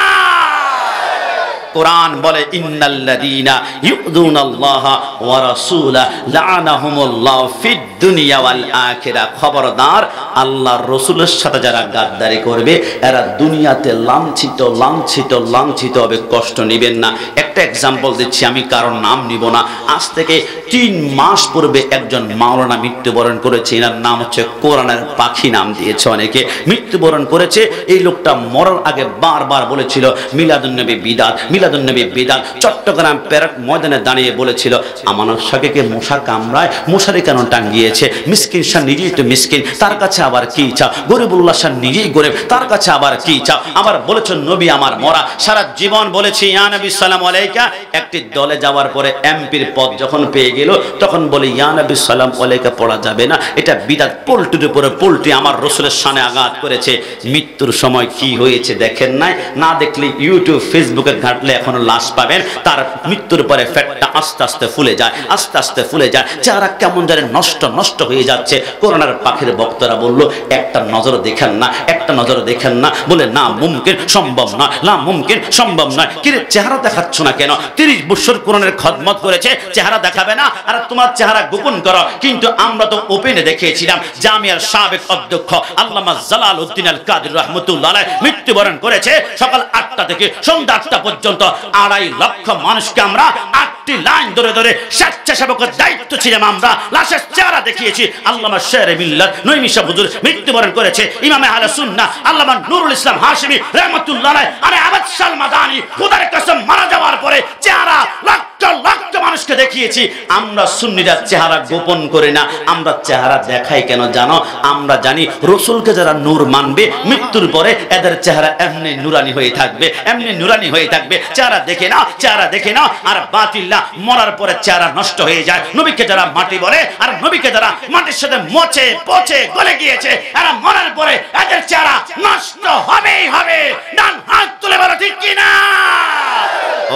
কোরআন বলে ইন্নাল্লাযীনা ইউযুনাল্লাহা ওয়া রাসূলা লাআনাহুমুল্লাহু ফিদ দুনিয়া ওয়াল আখিরা। খবরদার, আল্লাহর রাসূলের সাথে যারা গাদ্দারি করবে এরা দুনিয়াতে লাঞ্ছিত লাঞ্ছিত লাঞ্ছিত হবে, কষ্ট নেবেন না। একটা এক্সাম্পল দিচ্ছি, আমি কারণ নাম নিব না। আজ থেকে 3 মাস পূর্বে একজন মাওলানা মৃত্যুবরণ করেছে। এনার নাম হচ্ছে কোরআনের পাখি নাম দিয়েছে অনেকে। মৃত্যুবরণ করেছে। এই লোকটা মরার আগে বারবার বলেছিল মিলাদুন নবী বিদআত, মিলাদুন নবী বিদআত। চট্টগ্রাম প্যারেড ময়দানে দাঁড়িয়ে বলেছিল আমানত শাহকে মশা কামড়ায়, মশারি কেন টাঙ্গিয়েছে? মিসকিন শাহ নিজেই তো মিসকিন, তার কাছে আবার কি চাও? গরিবুল্লাহ শাহ নিজেই গরিব, তার কাছে আবার কি চাও? আবার বলেছেন নবী আমার মরা। সারা জীবন বলেছি ইয়া নবী সালাম আলাইকা। একটি দলে যাওয়ার পরে এমপির পদ যখন পেয়ে গেল তখন বলে ইয়া নবী সালাম আলাইকা পড়া যাবে না, এটা বিদআত। পোল্ট্রির উপরে পোল্ট্রি আমার রাসূলের শানে আঘাত করেছে। মৃত্যুর সময় কি হয়েছে দেখেন নাই? না দেখলে ইউটিউব ফেসবুকে ঘাটলে এখনো লাশ পাবেন। তার মৃত্যুর পরে ফ্যাটটা আস্তে আস্তে ফুলে যায়, আস্তে আস্তে ফুলে যায়, যারা কেমন জানে নষ্ট নষ্ট হয়ে যাচ্ছে। কোরআনের পাখির বক্তারা বলল একটা নজর দেখেন না, একটা নজর দেখেন না। বলে না মুমকিন, সম্ভব নয়, না মুমকিন, সম্ভব নয়। কিরে চেহারা দেখাচ্ছ না কেন? 30 বছর কোরআনের খেদমত করেছে, চেহারা দেখাবে না? আর তোমার চেহারা গোপন করো। কিন্তু আমরা তো ওপেনে দেখিয়েছিলাম। জামিয়ার সাবেক অধ্যক্ষ আল্লামা জালালউদ্দিন আল কাদের রাহমাতুল্লাহ আলাইহি মৃত্যুবরণ করেছে। সকাল 8টা থেকে সন্ধ্যা 8টা পর্যন্ত 2.5 লক্ষ মানুষকে আমরা 8টি লাইন ধরে ধরে স্বেচ্ছাসেবকের দায়িত্ব ছিলাম আমরা। লাশের চেহারা দেখিয়েছি। আল্লামা শেরে মিল্লাত নঈমী শাহ হুজুর মৃত্যুবরণ করেছে। ইমামে আহলে সুন্নাহ আল্লামা নুরুল ইসলাম হাশিমি রাহমাতুল্লাহ আলাইহি। আরে আবাদ শাল মাদানী খোদার কসম মারা যাওয়ার পরে চেহারা লক্ষ লক্ষ দেখিয়েছি। আমরা সুন্নিরা চেহারা গোপন করে না, আমরা চেহারা দেখাই কেন জানো? আমরা জানি রসুলকে যারা নূর মানবে মৃত্যুর পরে এদের চেহারা এমনি নুরানি হয়ে থাকবে, এমনি নুরানি হয়ে থাকবে। চেহারা দেখে না, চেহারা দেখে না। আর বাতিল্লা মরার পরে চেহারা নষ্ট হয়ে যায়। নবীকে যারা মাটি বলে আর নবীকে যারা মাটির সাথে মচে পচে গলে গিয়েছে, এরা মরার পরে এদের চেহারা নষ্ট হবেই হবে। ডান হাত তুলে বলো ঠিক কি না?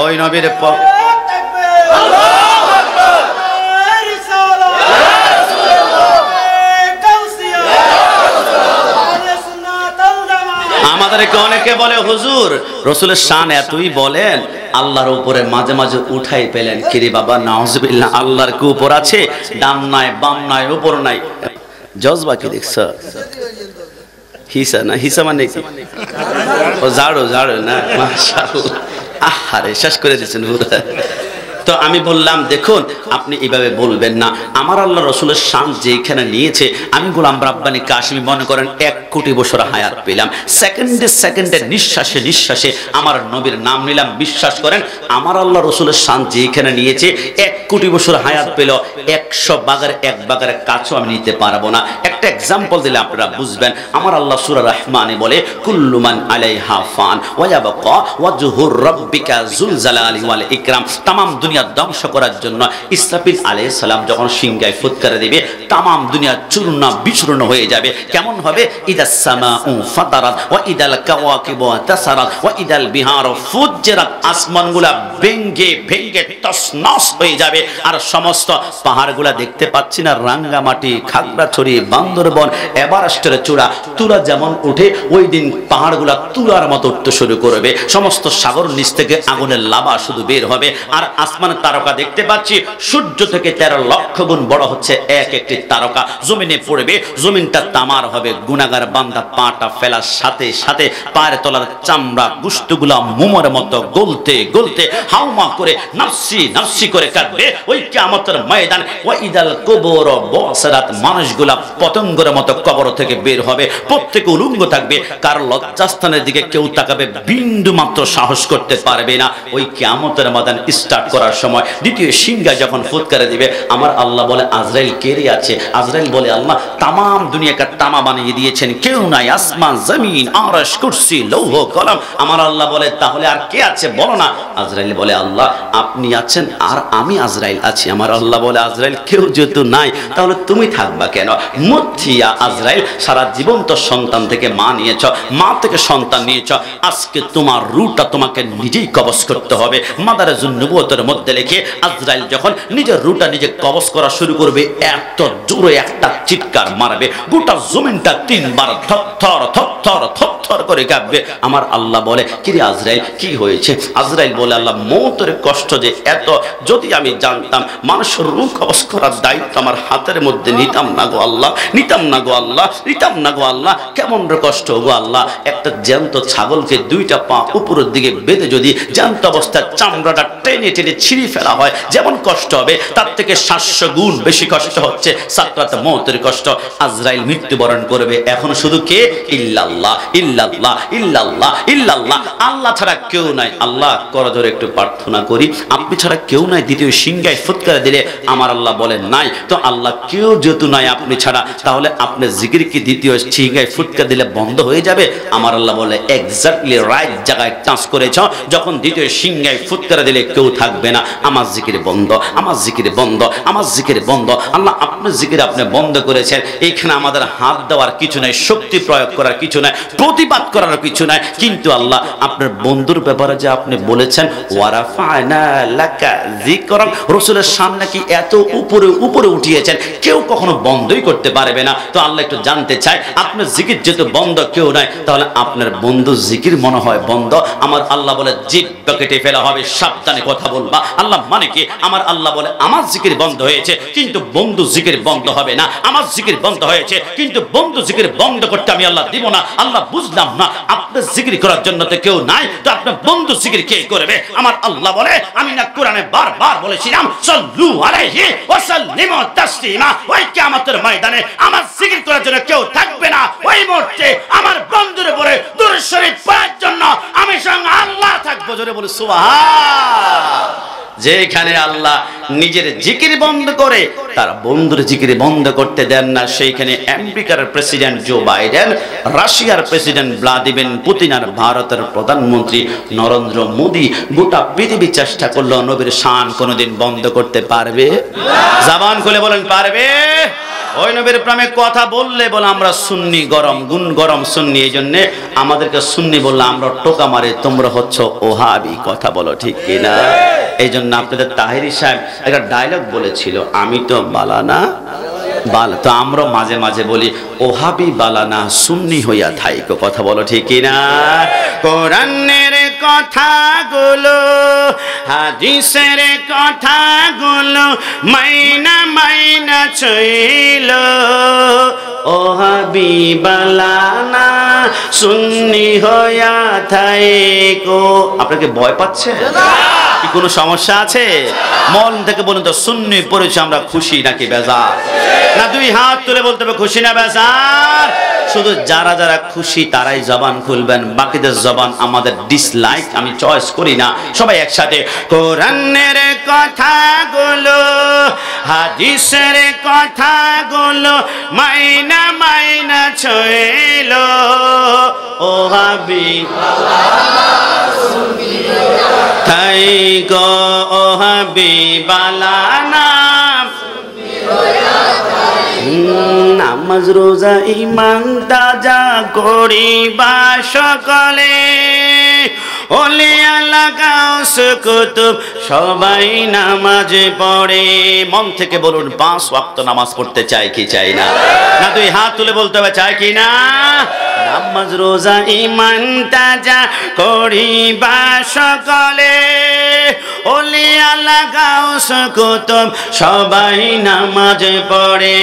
ওই নবীর আমাদেরকে অনেকে বলে হুজুর রসুলের শান এতই বলেন, আল্লাহর উপরে মাঝে মাঝে উঠাই পেলেন। কিরে বাবা, নাউজুবিল্লাহ, আল্লাহর কি উপর আছে? ডান নাই, বাম নাই, উপর নাই। জজবা কি দেখছ? হিসা না, হিসা মানে কি? ও ঝাড়ু, ঝাড়ু না, মাশাআল্লাহ। আহারে শেষ করে দিয়েছেন পুরো। তো আমি বললাম দেখুন, আপনি এইভাবে বলবেন না। আমার আল্লাহ রসুলের শান যেখানে নিয়েছে, আমি গোলাম রাব্বানী কাশিমি মনে করেন 1 কোটি বছর হায়াত পেলাম, সেকেন্ডে সেকেন্ডে নিঃশ্বাসে নিঃশ্বাসে আমার নবীর নাম নিলাম। বিশ্বাস করেন আমার আল্লাহ রসুলের শান যেখানে নিয়েছে, 1 কোটি বছর হায়াত পেল 100 বাগের 1 বাগের কাছেও আমি নিতে পারবো না। একটা এক্সাম্পল দিলে আপনারা বুঝবেন। আমার আল্লাহ সূরা রহমানে বলে কুল্লু মান আলাইহা ফান ওয়া ইয়াবকা ওয়াজহুর রাব্বিকা যুল জালালি ওয়াল ইকরাম। তামাম দুনিয়া ধ্বংস করার জন্য ইসরাফিল আলাইহিস সালাম যখন সিংহায় ফুৎকার দিবে, তামাম দুনিয়া চূর্ণ বিচূর্ণ হয়ে যাবে। কেমন হবে? ইদাস সামাউ ফাতারাত ওয়া ইদাল কাওয়াকিবু তাসারাত ওয়া ইদাল বিহারু ফুজ্জিরাত। আসমানগুলা ভেঙে ভেঙে তছনছ হয়ে যাবে। আর সমস্ত পাহাড়গুলা দেখতে পাচ্ছি না, রাঙ্গামাটি, খাগড়াছড়ি, বান্দরবন, এভারেস্টের চূড়া, তুলা যেমন উঠে ওই দিন পাহাড়গুলা তুলার মতো উঠতে শুরু করবে। সমস্ত সাগর নিচ থেকে আগুনের লাভা শুধু বের হবে। আর আসমানের তারকা দেখতে পাচ্ছি সূর্য থেকে 13 লক্ষ গুণ বড় হচ্ছে এক একটি তারকা। জমিনে পড়বে, জমিনটা তামার হবে। গুনাহগার বান্দা পাটা ফেলার সাথে সাথে পায়ের তলার চামড়া গোশতগুলা মোমের মতো গলতে গলতে হাউমা করে নাফসি নাফসি করে কাটবে। ওই কিয়ামতের ময়দান ওয়া ইদাল কুবুর বুসরাত, মানুষগুলা পতঙ্গের মতো কবর থেকে বের হবে। প্রত্যেকে উলঙ্গ থাকবে, কার লজ্জাস্থানের দিকে কেউ তাকাবে বিন্দু মাত্র সাহস করতে পারবে না। ওই কিয়ামতের ময়দান স্টার্ট করার সময় দ্বিতীয় সিংহা যখন ফুৎকারে দিবে, আমার আল্লাহ বলে আজরাইল কে রে আছে? আজরাইল বলে আল্লাহ তামাম দুনিয়াকে তামা বানিয়ে দিয়েছেন, কেউ নাই, আসমান জমিন আরশ কুরসি লৌহ কলম। আমার আল্লাহ বলে তাহলে আর কে আছে বলো না? আজরাইল বলে আল্লাহ আপনি আছেন আর আমি আজরাইল আছি। আমার আল্লাহ বলে আজরাইল কেউ যেহেতু নাই তাহলে তুমি থাকবা কেন? মুথিয়া আজরাইল, সারা জীবন তো সন্তান থেকে মা নিয়েছ, মা থেকে সন্তান নিয়েছ, আজকে তোমার রূহটা তোমাকে নিজেই কবজ করতে হবে। মাদারেজুন নবুয়তের মধ্যে লিখে আজরাইল যখন নিজের রূহটা নিজে কবজ করা শুরু করবে, এত জোরে একটা চিৎকার মারবে, গোটা জমিনটা 3 বার থরথর থরথর থরথর করে কাঁপবে। আমার আল্লাহ বলে কিরে আজরাইল কি হয়েছে? আজরাইল বলে আল্লাহ মৌতের কষ্ট যে এত, যদি আমি জানতাম মানুষের রূহ কবজ করার দায়িত্ব আমার হাতের মধ্যে নিতাম না গো আল্লাহ, নিতাম না গো আল্লাহ, নিতাম না গো আল্লাহ। কেমন রে কষ্ট গো আল্লাহ। একটা জ্যান্ত ছাগলকে 2টা পা উপরের দিকে বেঁধে যদি জ্যান্ত অবস্থায় চামড়াটা টেনে টেনে ছিঁড়ে ফেলা হয়, যেমন কষ্ট হবে তার থেকে 700 গুণ বেশি কষ্ট হচ্ছে সাকরাতে মৌতের কষ্ট। আজরাইল মৃত্যুবরণ করবে। এখন শুধু কে? ইল্লাল্লাহ, ইল্লাল্লাহ, ইল্লাল্লাহ, ইল্লাল্লাহ। আল্লাহ ছাড়া কেউ নাই। আল্লাহ করজোরে একটু প্রার্থনা করি, আপনি ছাড়া কেউ নাই। দ্বিতীয় সিংহায় ফুৎকার দিলে আমার আল্লাহ বলেন নাই। তো আল্লাহ কেউ যেহেতু নাই আপনি ছাড়া, তাহলে আপনি জিকির কি দ্বিতীয় সিংহায় ফুৎকার দিলে বন্ধ হয়ে যাবে? আমার আল্লাহ বলে এক্স্যাক্টলি রাইট জায়গায় টাচ করেছ। যখন দ্বিতীয় সিংহায় ফুৎকার দিলে কেউ থাকবে না, আমার জিকির বন্ধ, আমার জিকির বন্ধ, আমার জিকির বন্ধ। আল্লাহ আপনার জিকির আপনি বন্ধ করেছেন। এইখানে আমাদের হাত দেওয়ার কিছু নাই, শক্তি প্রয়োগ করার কিছু নাই, প্রতিবাদ করার কিছু নাই। কিন্তু আল্লাহ আপনার বন্ধুর ব্যাপারে যে আপনি বলেছেন ওয়ারাফা'না লাকা যিকরাক, রাসূলের সামনে কি এত উপরে উপরে উঠিয়েছেন, কেউ কখনো বন্ধই করতে পারবে না। তো আল্লাহ একটু জানতে চায় আপনার জিকির যেহেতু বন্ধ কেউ নাই, তাহলে আপনার বন্ধু জিকির মনে হয় বন্ধ। আমার আল্লাহ বলে জিহ্বা কেটে ফেলা হবে, সাবধানে কথা বলবা। আল্লাহ মানে কি? আমার আল্লাহ বলে আমার জিকির বন্ধ হয়েছে কিন্তু বন্ধু জিকির বন্ধ হবে না। আমার জিকির বন্ধ হয়েছে কিন্তু বন্ধু জিকির বন্ধ করতে আমি আল্লাহ দিব না। আল্লাহ বুঝলাম না, আপনার জিকির করার জন্য তো কেউ নাই, তো আপনার বন্ধু জিকির কে করবে? আমার আল্লাহ বলে আমি না কোরআনে বারবার বলেছিলাম সাল্লু আলাইহি ওয়া সাল্লিমু তাসলিমা। ওই কিয়ামতের ময়দানে আমার জিকির করার জন্য কেউ থাকবে না। ওই মুহূর্তে আমার বন্ধুর উপরে দুরূদ শরীফ পড়ার জন্য আমি স্বয়ং আল্লাহ থাকবো। জোরে বলে সুবহান। যেখানে আল্লাহ নিজের জিকির বন্ধ করে তার বন্ধুর জিকির বন্ধ করতে দেন না, সেইখানে আমেরিকার প্রেসিডেন্ট জো বাইডেন, রাশিয়ার প্রেসিডেন্ট ভ্লাদিমির পুতিন আর ভারতের প্রধানমন্ত্রী নরেন্দ্র মোদী গোটা পৃথিবী চেষ্টা করলো নবীর শান কোনোদিন বন্ধ করতে পারবে? জবান খুলে বলেন, পারবে? ওই নবীর প্রেমে কথা বললে বলে আমরা সুন্নি গরম, গুণ গরম সুন্নি, এই জন্যে আমাদেরকে সুন্নি বললে আমরা টোকা মারি, তোমরা হচ্ছে ওহাবি। কথা বলো ঠিক কিনা? এই জন্য আপনাদের তাহেরি সাহেব একটা ডায়লগ বলেছিল, আমি তো বালানা বালা, তো আমরা মাঝে মাঝে বলি ওহাবি বালানা সুন্নি হইয়া থাইকো। কথা বলো ঠিক কিনা? কোরআনের কথাগুলো, হাদিসের কথাগুলো মাইনা মাইনা চইল, ওহাবি বালানা সুন্নি হইয়া থাইকো। আপনাকে ভয় পাচ্ছে? কি কোনো সমস্যা আছে? মন থেকে বলুন তো, সুন্নি পড়েছে আমরা খুশি নাকি বেজার? না দুই হাত তুলে বলতে হবে খুশি না বেজার? শুধু যারা যারা খুশি তারাই জবান খুলবেন, বাকিদের জবান আমাদের ডিসলাইক, আমি চয়েস করি না। সবাই একসাথে, কোরআনের কথাগুলো, হাদিসের কথাগুলো মাইনা মাইনা ছইল, ওহাবি তাই গো ওহাবি বালানা, নামাজ রোজা ইমান তাজা করিবা সকলে, ওলে আল্লাহ গাউস কুতুব সবাই নামাজ পড়ে। মন থেকে বলুন, 5 ওয়াক্ত নামাজ পড়তে চাই কি চাই না? না দুই হাত তুলে বলতে হবে চাই কি না? নামাজ রোজা ইমান তাজা করিবা সকলে, ওলে আল্লাহ গাউস কুতুব সবাই নামাজ পড়ে।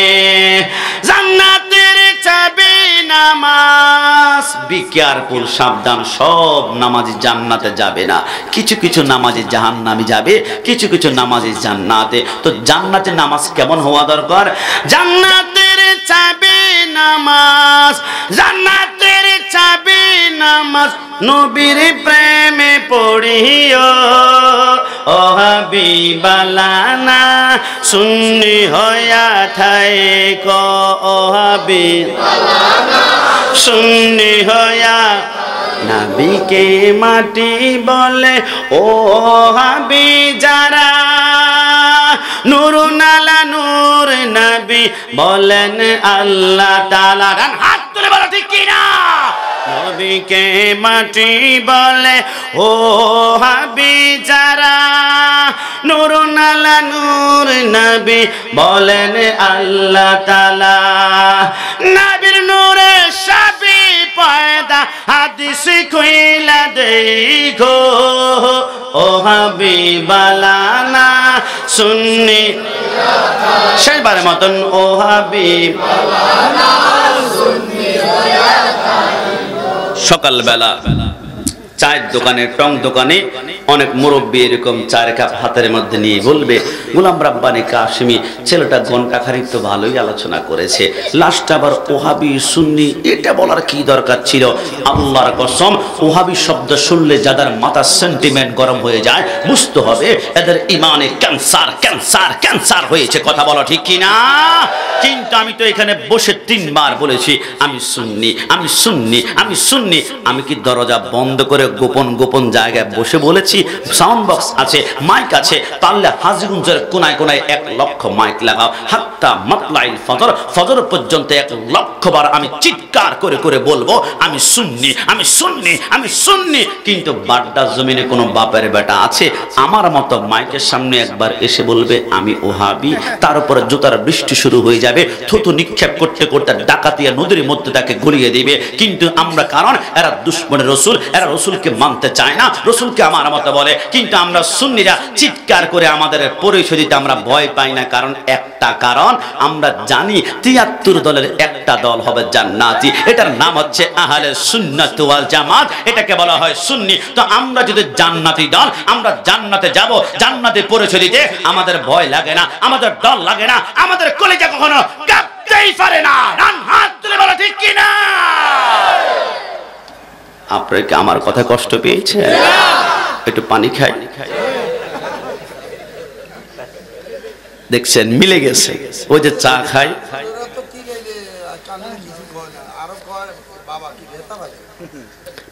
জান্নাতের চাবি নামাজ। বি কেয়ারফুল, সাবধান, সব নামাজি জান্নাতে যাবে না, কিছু কিছু নামাজি জাহান্নামে যাবে, কিছু কিছু নামাজি জান্নাতে। তো জান্নাতে নামাজ কেমন হওয়া দরকার? জান্নাতের চাবি নামাজ, জান্নাতের চাবি নামাজ, নবীর প্রেমে পড়িও, ওহাবি বালানা সুন্নি হইয়া থাইকো, ওহাবি বালানা সুন্নি হইয়া। নবীকে মাটি বলে ওহাবি যারা, নূরুন আলা নূর নবী বলেন আল্লাহ তাআলা। হাত তুলে বলো ঠিক কিনা? নবীকে মাটি বলে ওহাবি যারা, নূরুন আলা নূর নবী বলেন আল্লাহ তাআলা। নবীর নূরে সবই পয়দা, হাদিস কইলা দেখো, ওহাবি বালানা সুন্নি। শেষবারের মতন, ওহাবি বালানা সুন্নি। সকালবেলা চায়ের দোকানে, টং দোকানে অনেক মুরব্বী এরকম 4 কাপ হাতের মধ্যে নিয়ে বলবে, গোলাম রাব্বানি কাশিমি ছেলেটা ঘন্টা খানিক তো ভালোই আলোচনা করেছে, লাস্টে আবার ওহাবি সুন্নি, এটা বলার কি দরকার ছিল? আল্লাহর কসম, ওহাবি শব্দ শুনলে যাদের মাথা সেন্টিমেন্ট গরম হয়ে যায়, বুঝতে হবে এদের ইমানে ক্যান্সার ক্যান্সার ক্যান্সার হয়েছে। কথা বলো ঠিক কি না? কিন্তু আমি তো এখানে বসে 3 বার বলেছি আমি সুন্নি, আমি সুন্নি, আমি সুন্নি। আমি কি দরজা বন্ধ করে গোপন গোপন জায়গায় বসে বলেছি? সাউন্ড বক্স আছে, মাইক আছে, পারলে হাজীগঞ্জের কোনায় কোনায় 1 লক্ষ মাইক লাগাও, হাত্তা মাতলাইল ফজর, ফজর পর্যন্ত 1 লক্ষ বার আমি চিৎকার করে করে বলবো আমি সুন্নি, আমি সুন্নি, আমি সুন্নি। কিন্তু বাড্ডা জমিনে কোনো বাপের বেটা আছে আমার মতো মাইকের সামনে একবার এসে বলবে আমি ওহাবি, তার উপরে জুতার বৃষ্টি শুরু হয়ে যাবে, থুতু নিক্ষেপ করতে করতে ডাকাতিয়া নদীর মধ্যে তাকে গলিয়ে দিবে। কিন্তু আমরা, কারণ এরা দুশমনের রসুল, এরা রসুলকে মানতে চায় না, রসুলকে আমার মতো বলে। কিন্তু আমরা সুন্নিরা চিৎকার করে আমাদের পরিচয় দিতে আমরা ভয় পাই না, কারণ একটা কারণ আমরা জানি 73 দলের একটা দল হবে জান্নাতি, এটার নাম হচ্ছে আহলে সুন্নাত ওয়াল জামাত, এটাকে বলা হয় সুন্নি। তো আমরা যদি জান্নাতি দল, আমরা জান্নাতে যাব, জান্নাতে পরিচয় দিতে আমাদের ভয় লাগে না, আমাদের ডর লাগে না, আমাদের কলিজা কখনো কাঁপতেই পারে না। হাত তুলে বলো ঠিক কি না? আপনারা কি আমার কথা কষ্ট পেয়েছে? একটু পানি খাই। দেখছেন মিলে গেছে। ওই যে চা খাই,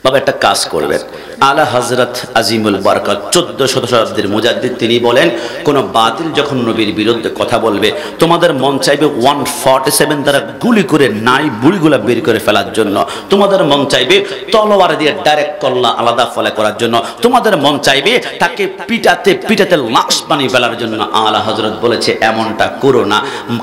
বাবা একটা কাজ করবেন। আলা হযরত আজিমুল বারাকাত 1400 শতাব্দীর মুজাদ্দিদ তিনি বলেন, কোন বাতিল যখন নবীর বিরুদ্ধে কথা বলবে তোমাদের মন চাইবে 147 দ্বারা গুলি করে নাই বুড়িগুলা বের করে ফেলার জন্য, তোমাদের মন চাইবে তলোয়ার দিয়ে ডাইরেক্ট কল্লা আলাদা ফলে করার জন্য, তোমাদের মন চাইবে তাকে পিটাতে পিটাতে লাশ বানিয়ে ফেলার জন্য। আলা হযরত বলেছে এমনটা করো না,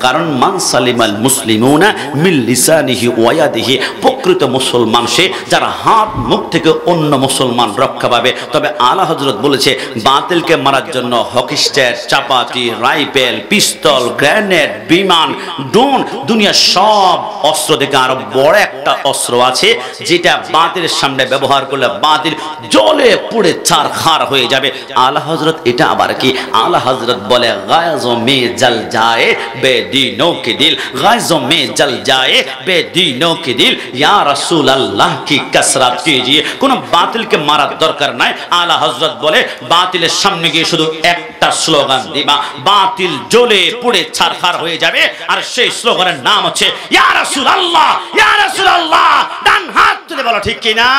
কারণ মান সালিমাল মুসলিমুনা মিন লিসানিহি ওয়া ইয়াদিহি, প্রকৃত মুসলমান সে যারা হাত মুখ থেকে অন্য মুসলমান রক্ষা পাবে। তবে আলা হযরত বলেছে বাতিলকে মারার জন্য হকি স্টিক, চাপাতি, রাইফেল, পিস্তল, গ্রেনেড, বিমান, ড্রোন, দুনিয়ার সব অস্ত্র থেকে আরো বড় একটা অস্ত্র আছে যেটা বাতিলের সামনে ব্যবহার করলে বাতিল জ্বলে পুড়ে ছারখার হয়ে যাবে। আলা হযরত এটা আবার কি? আলা হযরত বলে গায়জো মে জল যায় বেদিনো কে দিল, গায়জো মে জল যায় বেদিনো কে দিল, ইয়া রাসূল আল্লাহ কি কসরত कीजिए। কোন বাতিলকে মারার দরকার নাই। আলা হযরত বলে বাতিলের সামনে গিয়ে শুধু একটা স্লোগান দিবা, বাতিল জ্বলে পুড়ে ছারখার হয়ে যাবে। আর সেই স্লোগানের নাম হচ্ছে ইয়া রাসূলুল্লাহ, ইয়া রাসূলুল্লাহ। ডান হাত তুলে বলো ঠিক কি না?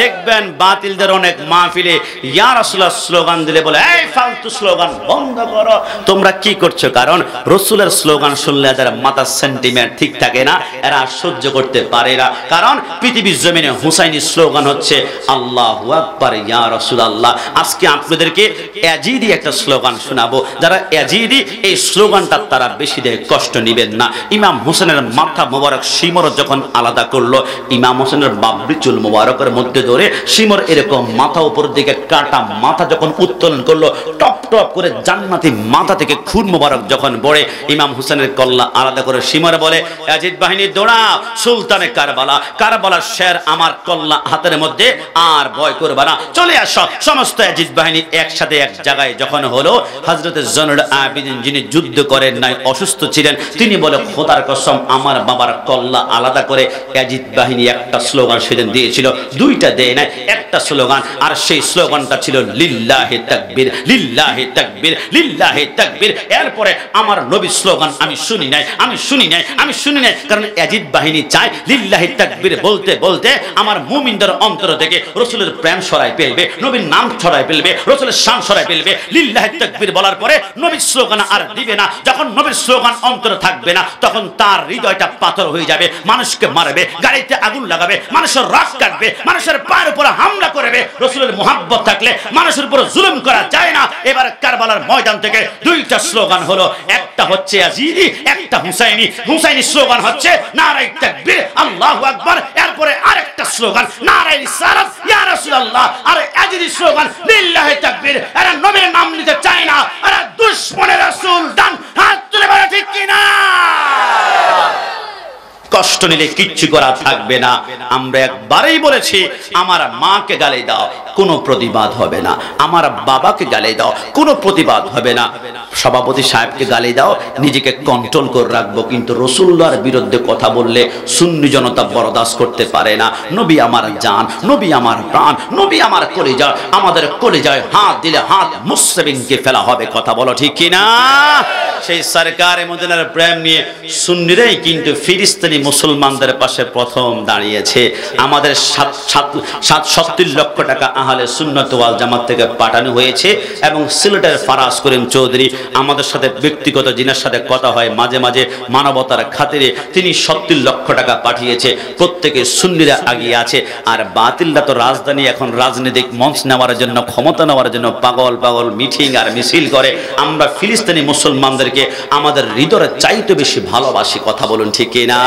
দেখবেন বাতিলদের অনেক মাহফিলে ইয়া রাসূলুল্লাহ স্লোগান দিলে বলে এই ফালতু স্লোগান বন্ধ করো। তোমরা কি করছো? কারণ রাসূলের স্লোগান শুনলে এদের মাথার সেন্টিমেন্ট ঠিক থাকে না, এরা সহ্য করতে পারে না। কারণ পৃথিবীর জমিনে হুসাইনি স্লোগান হচ্ছে আল্লাহু আকবার ইয়া রাসূলুল্লাহ। আজকে আপনাদেরকে ইয়াজিদি একটা স্লোগান শোনাবো। যারা ইয়াজিদি এই স্লোগানটা তারা বেশি দিয়ে কষ্ট নেবেন না। ইমাম হোসেনের মাথা মোবারক শিমর যখন আলাদা করলো, ইমাম হোসেনের বাবরি চুল মোবারকের মধ্যে ধরে শিমর এরকম মাথা উপর দিকে কাটা মাথা যখন উত্তোলন করলো, টপ টপ করে জান্নাতি মাথা থেকে খুন মোবারক যখন বড়ে, ইমাম হোসেনের কল্লা আলাদা করে শিমর বলে ইয়াজিদ বাহিনী দৌড়াও, সুলতানে কারবালা, কারবালার শের আমার কল্লা হাতের মধ্যে, আর ভয় করবে না, চলে আসো। সমস্ত ইয়াজিদ বাহিনী একসাথে এক জায়গায় যখন হলো, হযরত জয়নুল আবেদিন যিনি যুদ্ধ করেন নাই, অসুস্থ ছিলেন, তিনি বলে খোদার কসম আমার বাবার কল্লা আলাদা করে। ইয়াজিদ বাহিনী একটা স্লোগান সেদিন দিয়েছিল, দুইটা দেয় নাই, একটা স্লোগান। আর সেই স্লোগানটা ছিল লিল্লাহি তাকবীর, লিল্লাহি তাকবীর, লিল্লাহি তাকবীর। এরপরে আমার নবীর স্লোগান আমি শুনি নাই, আমি শুনি নাই, আমি শুনি নাই। কারণ ইয়াজিদ বাহিনী চায় লিল্লাহি তাকবীর বলতে বলতে আমার মুমিনদের অন্তর থেকে রাসূলের প্রেম সরাই ফেলবে, নবীর নাম সরাই ফেলবে, রাসূলের শান সরাই ফেলবে। লিল্লাহি তাকবীর বলার পরে নবীর স্লোগান আর দিবে না। যখন নবীর স্লোগান অন্তরে থাকবে না, তখন তার হৃদয়টা পাথর হয়ে যাবে, মানুষকে মারবে, গাড়িতে আগুন লাগাবে, মানুষের রাগ কাটবে, মানুষের পায়ের উপর হামলা করবে। রাসূলের মুহাব্বত থাকলে মানুষের উপর জুলুম করা যায় না। এবার কারবালার ময়দান থেকে দুইটা স্লোগান হলো, একটা হচ্ছে ইয়াজিদি, একটা হুসাইনি। হুসাইনি স্লোগান হচ্ছে নারায়ে তাকবীর, আল্লাহু আকবার। এরপরে আরেকটা স্লোগান নারায়ে রিসালাত, ইয়া রাসূলুল্লাহ। আর ইয়াজিদি স্লোগান লিল্লাহি তাকবীর। এরা নবীর নাম নিতে চায় না, এরা দুশমনের রাসূল। ডান হাত তুলে বলো ঠিক কি না? কষ্ট নিলে কিচ্ছু করা থাকবে না। আমরা একবারই বলেছি আমার মাকে গালি দাও, কোনো প্রতিবাদ হবে না। আমার বাবাকে গালি দাও, কোনো প্রতিবাদ হবে না। সভাপতি সাহেবকে গালি দাও, নিজেকে কন্ট্রোল করে রাখবো। কিন্তু রাসূলুল্লাহর বিরুদ্ধে কথা বললে সুন্নি জনতা বরদাস্ত করতে পারে না। নবী আমার জান, নবী আমার প্রাণ, নবী আমার কলিজা। আমাদের কলিজায় হাত দিলে হাত মুসলিমকে ফেলা হবে। কথা বলো ঠিক কি না? সেই সরকারে মদিনার প্রেম নিয়ে সুন্নিরাই কিন্তু ফিলিস্তিনি মুসলমানদের পাশে প্রথম দাঁড়িয়েছে। আমাদের ৭৭ লক্ষ টাকা আহলে সুন্নাত ওয়াল জামাত থেকে পাঠানো হয়েছে। এবং সিলেটের ফারাজ করিম চৌধুরী আমাদের সাথে ব্যক্তিগত জিনার সাথে কথা হয় মাঝে মাঝে, মানবতার খাতিরে তিনি ৭০ লক্ষ টাকা পাঠিয়েছে। প্রত্যেকে সুন্নিরা আগিয়ে আছে। আর বাতিলরা তো রাজধানী এখন রাজনৈতিক মঞ্চ নেওয়ার জন্য, ক্ষমতা নেওয়ার জন্য পাগল পাগল মিটিং আর মিছিল করে। আমরা ফিলিস্তিনি মুসলমানদেরকে আমাদের হৃদয়ের চাইতে বেশি ভালোবাসি। কথা বলুন ঠিক না?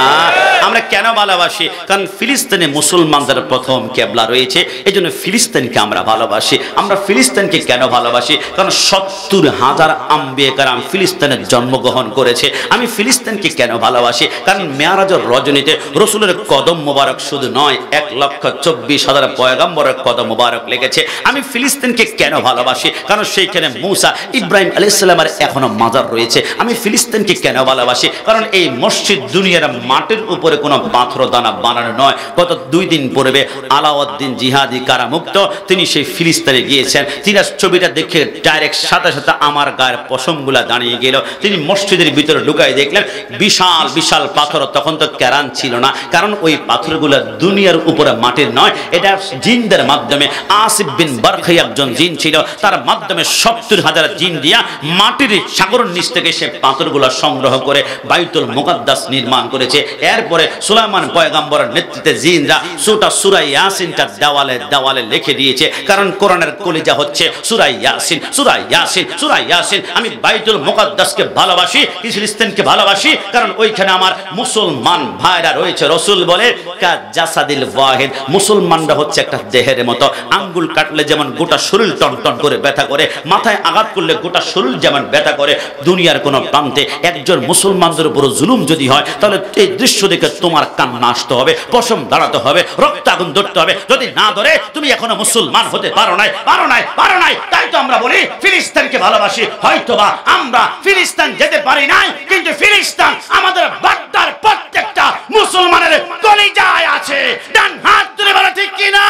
আমরা কেন ভালোবাসি? কারণ ফিলিস্তিনি মুসলমানদের প্রথম কেবলা রয়েছে, এই জন্য ফিলিস্তিনকে আমরা ভালোবাসি। আমরা ফিলিস্তিনকে কেন ভালোবাসি? কারণ ৭০,০০০ আম্বিয়া কেরাম ফিলিস্তিনে জন্মগ্রহণ করেছে। আমি ফিলিস্তিনকে কেন ভালোবাসি? কারণ মেরাজের রজনীতে রাসূলের কদম মোবারক শুধু নয়, 1,24,000 পয়গম্বরের কদম মোবারক লেগেছে। আমি ফিলিস্তিনকে কেন ভালোবাসি? কারণ সেইখানে মুসা, ইব্রাহিম আলাইহিস সালামের এখনো মাজার রয়েছে। আমি ফিলিস্তিনকে কেন ভালোবাসি? কারণ এই মসজিদ দুনিয়ার মাটির উপরে কোনো পাথর দানা বানানো নয়। গত 2 দিন পূর্বে আলাউদ্দিন জিহাদি কারামুক্ত, তিনি সেই ফিলিস্তিনে গিয়েছেন। তিনি ছবিটা দেখে ডাইরেক্ট সাথে সাথে আমার গায়ের পশমগুলা দাঁড়িয়ে গেল। তিনি মসজিদের ভিতরে ঢুকাই দেখলেন বিশাল বিশাল পাথর। তখন তো কেরান ছিল না, কারণ ওই পাথরগুলো দুনিয়ার উপরে মাটির নয়, এটা জিনদের মাধ্যমে। আসিফ বিন বারখি একজন জিন ছিল, তার মাধ্যমে 70,000 জিন দিয়া মাটির সাগরের নিচ থেকে সে পাথরগুলো সংগ্রহ করে বাইতুল মুকাদ্দাস নির্মাণ করেছে। এরপরে সুলাইমান পয়গম্বরের নেতৃত্বে জিনরা সূরা ইয়াসিনটা দেওয়ালে দেওয়ালে লিখে দিয়েছে। কারণ কোরআনের কলিজা হচ্ছে সূরা ইয়াসিন, সূরা ইয়াসিন, সূরা ইয়াসিন। আমি বাইতুল মুকাদ্দাসকে ভালোবাসি, ফিলিস্তিনকে ভালোবাসি, কারণ ওইখানে আমার মুসলমান ভাইরা রয়েছে। রাসূল বলে কা জাসাদিল ওয়াহিদ, মুসলমানরা হচ্ছে একটা দেহের মতো। আঙ্গুল কাটলে যেমন গোটা শরীর টনটন করে ব্যথা করে, মাথায় আঘাত করলে গোটা শরীর যেমন ব্যথা করে, দুনিয়ার কোনো প্রান্তে একজন মুসলমানদের উপর জুলুম যদি হয়, তাহলে এই দৃশ্য দেখে তোমার কান্না আসতে হবে, পশম দাঁড়াতে হবে, রক্ত আগুন ধরতে হবে। যদি না ধরে তুমি এখনো মুসলমান হতে পারো নাই, পারো নাই, পারো নাই। তাই তো আমরা বলি ফিলিস্তিনকে ভালোবাসি। হয়তোবা আমরা ফিলিস্তিন যেতে পারি নাই, কিন্তু ফিলিস্তিন আমাদের বাগদার প্রত্যেকটা মুসলমানের কলিজায় আছে। ডান হাত তুলে বলো ঠিক কিনা?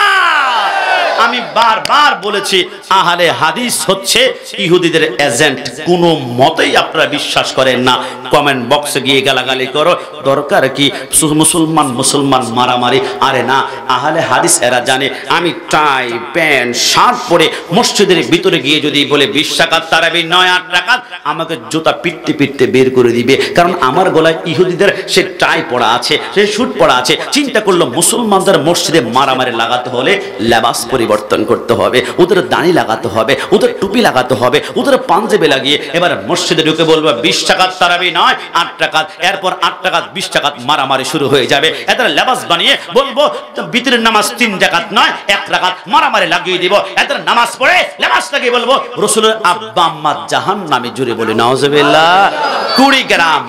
আমি বারবার বলেছি, আহলে হাদিস হচ্ছে ইহুদিদের এজেন্ট। কোনো মতেই আপনারা বিশ্বাস করেন না, কমেন্ট বক্সে গিয়ে গালাগালি করো, দরকার কি মুসলমান মুসলমান মারামারি? আরে না, আহলে হাদিস এরা জানে আমি টাই প্যান্ট শার্ট পরে মসজিদের ভিতরে গিয়ে যদি বলে 20 রাকাত তারাবি 9-8 রাকাত, আমাকে জুতা পিটতে পিটতে বের করে দিবে। কারণ আমার গলায় ইহুদিদের সে টাই পড়া আছে, সে শুট পড়া আছে। চিন্তা করলো মুসলমানদের মসজিদে মারামারি লাগাতে হলে লেবাস পরিবর্তন করতে হবে, ওদের দাড়ি লাগাতে হবে, ওদের টুপি লাগাতে হবে, ওদের পাঞ্জাবি লাগিয়ে এবার মসজিদে ঢুকে বলবো 20 রাকাত তারাবি নয় 8 রাকাত, এরপর 8 রাকাত 20 রাকাত মারামারি শুরু হয়ে যাবে। এদের লেবাস বানিয়ে বলবো বিতরের নামাজ 3 রাকাত নয় 1 রাকাত, মারামারি লাগিয়ে দিব। এদের নামাজ পড়ে লেবাস লাগিয়ে বলবো রাসূলের আব্বা আম্মা জাহান্নামে, জুড়ে বলে নাউজুবিল্লাহ। কুড়িগ্রাম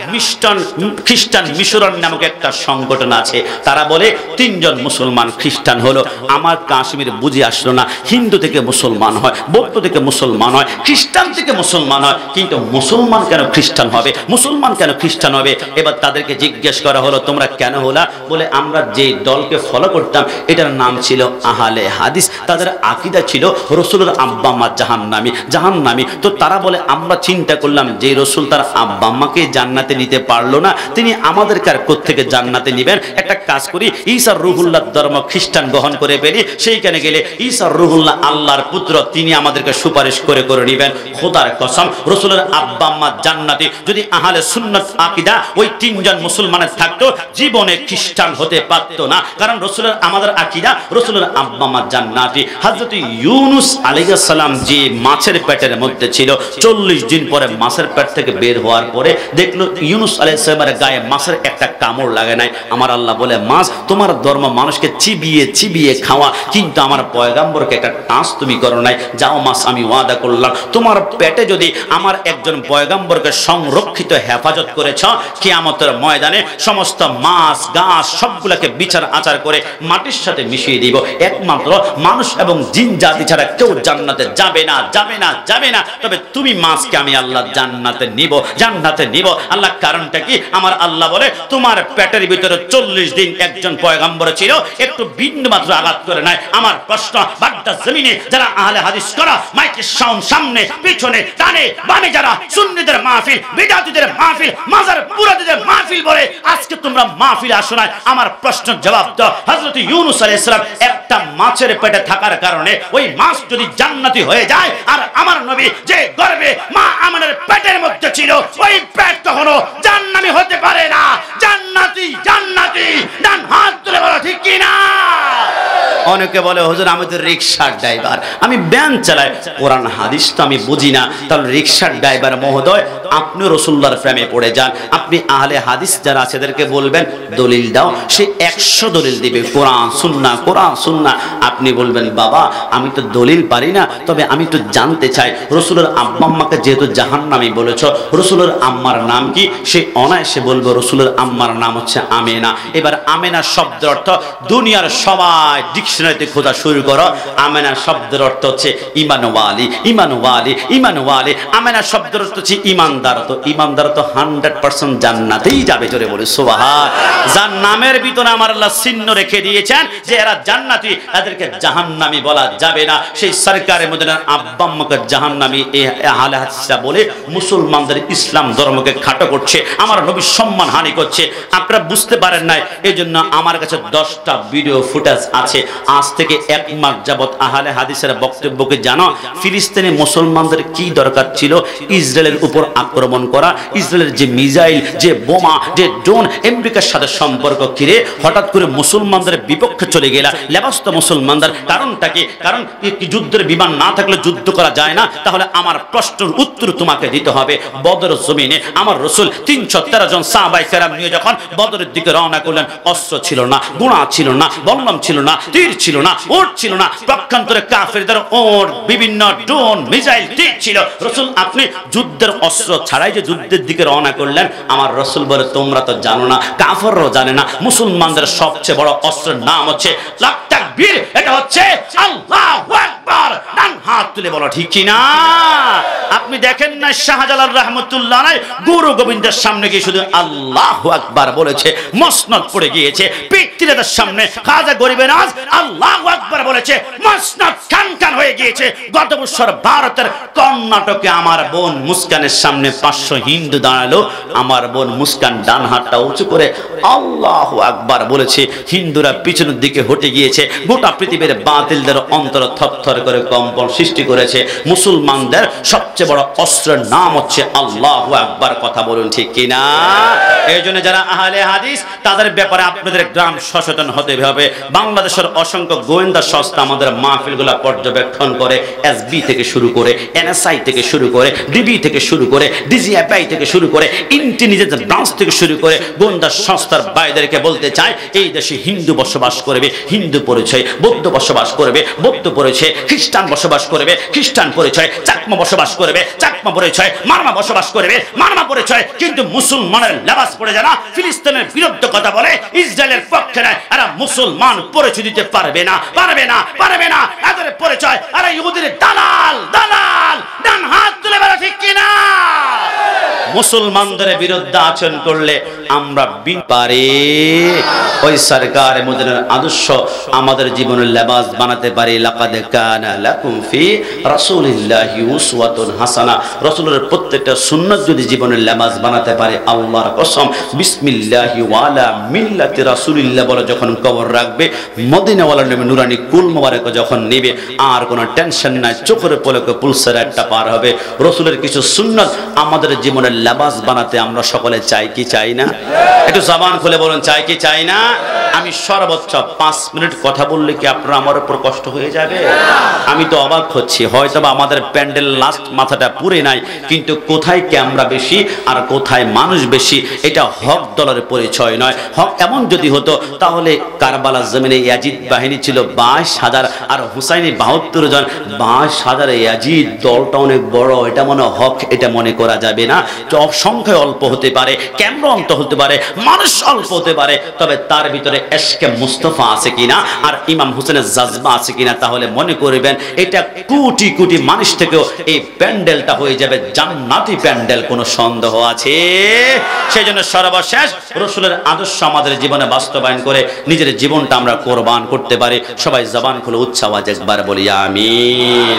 খ্রিস্টান মিশরণ নামক একটা সংগঠন আছে, তারা বলে 3 জন মুসলমান খ্রিস্টান হলো। আমার কাশ্মীর বুঝে আসলো না, হিন্দু থেকে মুসলমান হয়, বৌদ্ধ থেকে মুসলমান হয়, খ্রিস্টান থেকে মুসলমান হয়, কিন্তু মুসলমান কেন খ্রিস্টান হবে, মুসলমান কেন খ্রিস্টান হবে? এবার তাদেরকে জিজ্ঞেস করা হলো তোমরা কেন হলা? বলে আমরা যে দলকে ফলো করতাম এটার নাম ছিল আহলে হাদিস, তাদের আকীদা ছিল রাসূলের আব্বা আম্মা জাহান্নামী। তো তারা বলে আমরা চিন্তা করলাম যে রাসূল তার আব্বা আম্মাকে জান্নাতে নিতে পারলো না, তিনি আমাদেরকে আর কোত্থেকে জান্নাতে নেবেন? একটা কাজ করি, ঈসা রুহুল্লাহ ধর্ম খ্রিস্টান গ্রহণ করে ফেলি, সেইখানে গেলে ঈসা রুহুল্লাহ আল্লাহর পুত্র, তিনি আমাদেরকে সুপারিশ করে করে নেবেন। খোদার কসম, রাসূলের আব্বা আম্মা জান্নাতি। যদি আহলে সুন্নাত আকীদা ওই 3 জন মুসলমানের থাকতো, জীবনে খ্রিস্টান হতে পারতো না। কারণ রাসূলের আমাদের আকীদা, রাসূলের আব্বা আম্মা জান্নাতি। হযরত ইউনূস আলাইহিস সালাম যে মাছের পেটের মধ্যে ছিল, 40 দিন পরে মাছের পেট থেকে বের হওয়ার পরে দেখলো ইউনূস আলাইহিস সালামের গায়ে মাছের একটা কামড় লাগে নাই। আমার আল্লাহ বলে মাছ, তোমার ধর্ম মানুষকে চিবিয়ে চিবিয়ে খাওয়া, কিন্তু আমার পয়গম্বরকে একটা টাচ তুমি করো নাই। যাও মাছ, আমি ওয়াদা করলাম তোমার পেটে যদি আমার একজন পয়গম্বরকে সংরক্ষিত হেফাজত করেছ, কিয়ামতের ময়দানে সমস্ত মাছ গাছ সবগুলোকে বিচার আচার করে মাটির সাথে মিশিয়ে দিব। একমাত্র মানুষ এবং জিন জাতি ছাড়া কেউ জান্নাতে যাবে না, যাবে না, যাবে না। তবে তুমি মাছকে আমি আল্লাহ জান্নাতে নিব, জান্নাতে নিব। আল্লাহ কারণটা কি? আমার আল্লাহ বলে তোমার পেটের ভিতরে 40 দিন একজন পয়গম্বর ছিল, একটু বিন্দু মাত্র আঘাত করে নাই। আমার প্রশ্ন, বাগদাদ জমিনে যারা আহলে হাদিস করা, মাইকের সাউন্ড সামনে পিছনে ডানে বামে যারা সুন্নিদের মাহফিল, বিদআতীদের মাহফিল, মাজার পুরাদের মাহফিল বলে আজকে তোমরা মাহফিলে আসো না, আমার প্রশ্নের জবাব দাও। হযরত ইউনূস আলাইহিস সালাম একটা মাছের পেটে থাকার কারণে ওই মাছ যদি জান্নাতি হয়ে যায়, আর আমার নবী যে গর্ভে মা আমানের পেটের মধ্যে ছিল, ওই পেট কখনো জান্নাতি হতে পারে না। জান্নাতি জান্নাতি, ডান হাত তুলে বলো ঠিক কি না? অনেকে বলে হুজুর আমি তো রিকশার ড্রাইভার, আমি ভ্যান চালাই, কোরআন হাদিস তো আমি বুঝি না। তাহলে রিকশার ড্রাইভার মহোদয়, আপনি রাসূলুল্লাহর প্রেমে পড়ে যান, আপনি আহলে হাদিস যারা আছে এদেরকে বলবেন দলিল দাও, সে 100 দলিল দিবে, কোরআন সুন্নাহ কোরআন সুন্নাহ। আপনি বলবেন বাবা আমি তো দলিল পারি না, তবে আমি তো জানতে চাই রাসূলের আব্বা আম্মাকে যেহেতু জাহান্নামী বলেছো, রাসূলের আম্মার নাম কি? সে অনায়াসে বলবে রাসূলের আম্মার নাম হচ্ছে আমেনা। এবার আমেনা শব্দের অর্থ দুনিয়ার সবাই ডিকশনারিতে খোঁজা শুরু করো, আমেনা শব্দের অর্থ হচ্ছে ঈমানওয়ালি ঈমানওয়ালি ঈমানওয়ালি। আমেনা শব্দের অর্থ হচ্ছে ঈমানদার। তো ঈমানদার তো 100% জান্নাতেই যাবে, জোরে বলে সুবহান। যার নামের ভিতরে আমার আল্লাহ চিহ্ন রেখে দিয়েছেন যে এরা জান্নাতি, এদেরকে জাহান্নামী বলা যাবে না। সেই সরকারে মদিনার আব্বা আম্মাকে জাহান্নামী আহলে হাদিসরা বলে মুসলমানদের ইসলাম ধর্মকে খাটো করছে, আমার নবীর সম্মান হানি করছে। আপনারা বুঝতে পারেন নাই, এজন্য আমার কাছে 10টা ভিডিও ফুটেজ আছে। আজ থেকে 1 মাস যাবত আহলে হাদিসের বক্তব্যকে জানো। ফিলিস্তিনি মুসলমানদের কি দরকার ছিল ইসরায়েলের উপর আক্রমণ করা? ইসরায়েলের যে মিসাইল, যে বোমা, যে ড্রোন, আমেরিকার সাথে সম্পর্ক কিরে হঠাৎ করে মুসলমানদের বিপক্ষে চলে গেলা। লেবাস তো মুসলমানদের, কারণটা কি? কারণ যুদ্ধের বিমান না থাকলে যুদ্ধ করা যায় না। তাহলে আমার প্রশ্নের উত্তর তোমাকে দিতে হবে। বদর জমিনে আমার রাসূল 313 জন সাহাবায়ে কেরাম নিয়ে যখন বদরের দিকে রওনা করলেন, অস্ত্র ছিল না, গুণা ছিল না, বল্লম ছিল না, তীর ছিল না, উট ছিল না। পক্ষান্তরে কাফেরদের ওর বিভিন্ন ড্রোন মিসাইল তীর ছিল। রাসূল আপনি যুদ্ধের অস্ত্র ছাড়াই যে যুদ্ধের দিকে রওনা করলেন, আমার রাসূল বলে তোমরা তো জানো না, কাফেররাও জানে না, মুসলমানদের সবচেয়ে বড় অস্ত্রের নাম হচ্ছে লাখ তাকবীর। এটা হচ্ছে আল্লাহু আকবার। ডান হাত তুলে বলো ঠিক কি না? আপনি দেখেন না শাহজালাল রাহমাতুল্লাহ আলাইহি গুরু গোবিন্দের সামনে গিয়ে শুধু আল্লাহু আকবার বলেছে, মসনদ পড়ে গিয়েছে। পিতৃদের সামনে খাজা গরিবে নাজ আল্লাহু আকবার বলেছে, মসনদ খান হয়ে গিয়েছে। গত বছর ভারতের কর্ণাটকে আমার বোন মুস্কানের সামনে 500 হিন্দু দাঁড়ালো। আমার বোন মুস্কান ডান হাতটা উঁচু করে আল্লাহু আকবার বলেছে, হিন্দুরা পিছনের দিকে হটে গিয়েছে। গোটা পৃথিবীর বাতিলদের অন্তর থরথর করে কম্পন সৃষ্টি করেছে। মুসলমানদের সবচেয়ে বড় অস্ত্রের নাম হচ্ছে আল্লাহু আকবার। কথা বলুন ঠিক কিনা? এই জন্য যারা আহলে হাদিস তাদের ব্যাপারে আপনাদের গ্রাম সচেতন হতে হবে। বাংলাদেশের অসংখ্য গোয়েন্দা সংস্থা আমাদের মাহফিলগুলো পর্যবেক্ষণ করে, এসবি থেকে শুরু করে, এনএসআই থেকে শুরু করে, ডিবি থেকে শুরু করে, ডিজিএফআই থেকে শুরু করে, ইন্টেলিজেন্স ব্রাঞ্চ থেকে শুরু করে গোয়েন্দা সংস্থার বাইরেকে বলতে চায় এই দেশে হিন্দু বসবাস করবে, হিন্দু পরিচয়, বৌদ্ধ বসবাস করবে, বৌদ্ধ পরিচয়, খ্রিস্টান বসবাস করবে, খ্রিস্টান পরিচয়, চাকমা বসবাস করবে, চাকমা পরিচয়, মারমা বসবাস করবে, মারমা পরিচয়। কিন্তু মুসলমানের লেবাস পড়ে যারা ফিলিস্তিনের বিরুদ্ধে কথা বলে, ইসরায়েলের পক্ষে নয়, এরা মুসলমান পরিচয় দিতে পারবে না, পারবে না, পারবে না। এদের পরিচয় আরে ইহুদির দালাল, দালাল। ডান হাত তুলে বলো ঠিক কিনা? মুসলমানদের বিরুদ্ধে আচরণ করলে আমরা পারে ওই সরকার মদিনার আদর্শ আমাদের জীবনের লেবাস বানাতে পারি। লাকাদ কানা লাকুম ফি রাসূলিল্লাহি উসওয়াতুন হাসানা। রাসূলের প্রত্যেকটা সুন্নাত যদি জীবনের লেবাস বানাতে পারে, আল্লাহর কসম বিসমিল্লাহি ওয়ালা মিল্লাতি রাসূলিল্লাহ বলে যখন কবর রাখবে, মদিনাওয়ালার নবী নুরানি কুল মোবারক যখন নেবে, আর কোনো টেনশন নাই, চোখের পলকে পুলসের একটা পার হবে। রাসূলের কিছু সুন্নাত আমাদের জীবনের লেবাস বানাতে আমরা সকলে চাই কি চাই না? একটু জবান খুলে বলুন চাই কি চাই না? আমি সর্বোচ্চ 5 মিনিট কথা বললে কি আপনার আমার উপর কষ্ট হয়ে যাবে? আমি তো অবাক হচ্ছি, হয়তো আমাদের প্যান্ডেল লাস্ট মাথাটা পুরে নাই, কিন্তু কোথায় ক্যামেরা বেশি আর কোথায় মানুষ বেশি এটা হক দলের পরিচয় নয়। হক এমন যদি হতো তাহলে কারবালার জমিনে ইয়াজিদ বাহিনী ছিল 22,000 আর হুসাইনি 72 জন। 22,000 ইয়াজিদ দলটা অনেক বড়, এটা মনে হক, এটা মনে করা যাবে না। সংখ্যায় অল্প হতে পারে, ক্যামেরা অন্ত হতে পারে, মানুষ অল্প হতে পারে, তবে তার ভিতরে এশকে মুস্তাফা আছে কিনা আর ইমাম হোসেনের জাজবা আছে কিনা, তাহলে মনে করবেন এটা কোটি কোটি মানুষ থেকেও এই প্যান্ডেলটা হয়ে যাবে জান্নাতি প্যান্ডেল। কোনো সন্দেহ আছে? সেই জন্য সর্বশেষ রাসূলের আদর্শ আমাদের জীবনে বাস্তবায়ন করে নিজের জীবনটা আমরা কোরবান করতে পারি। সবাই জবান খুলে উচ্চ আওয়াজে একবার বলি আমিন।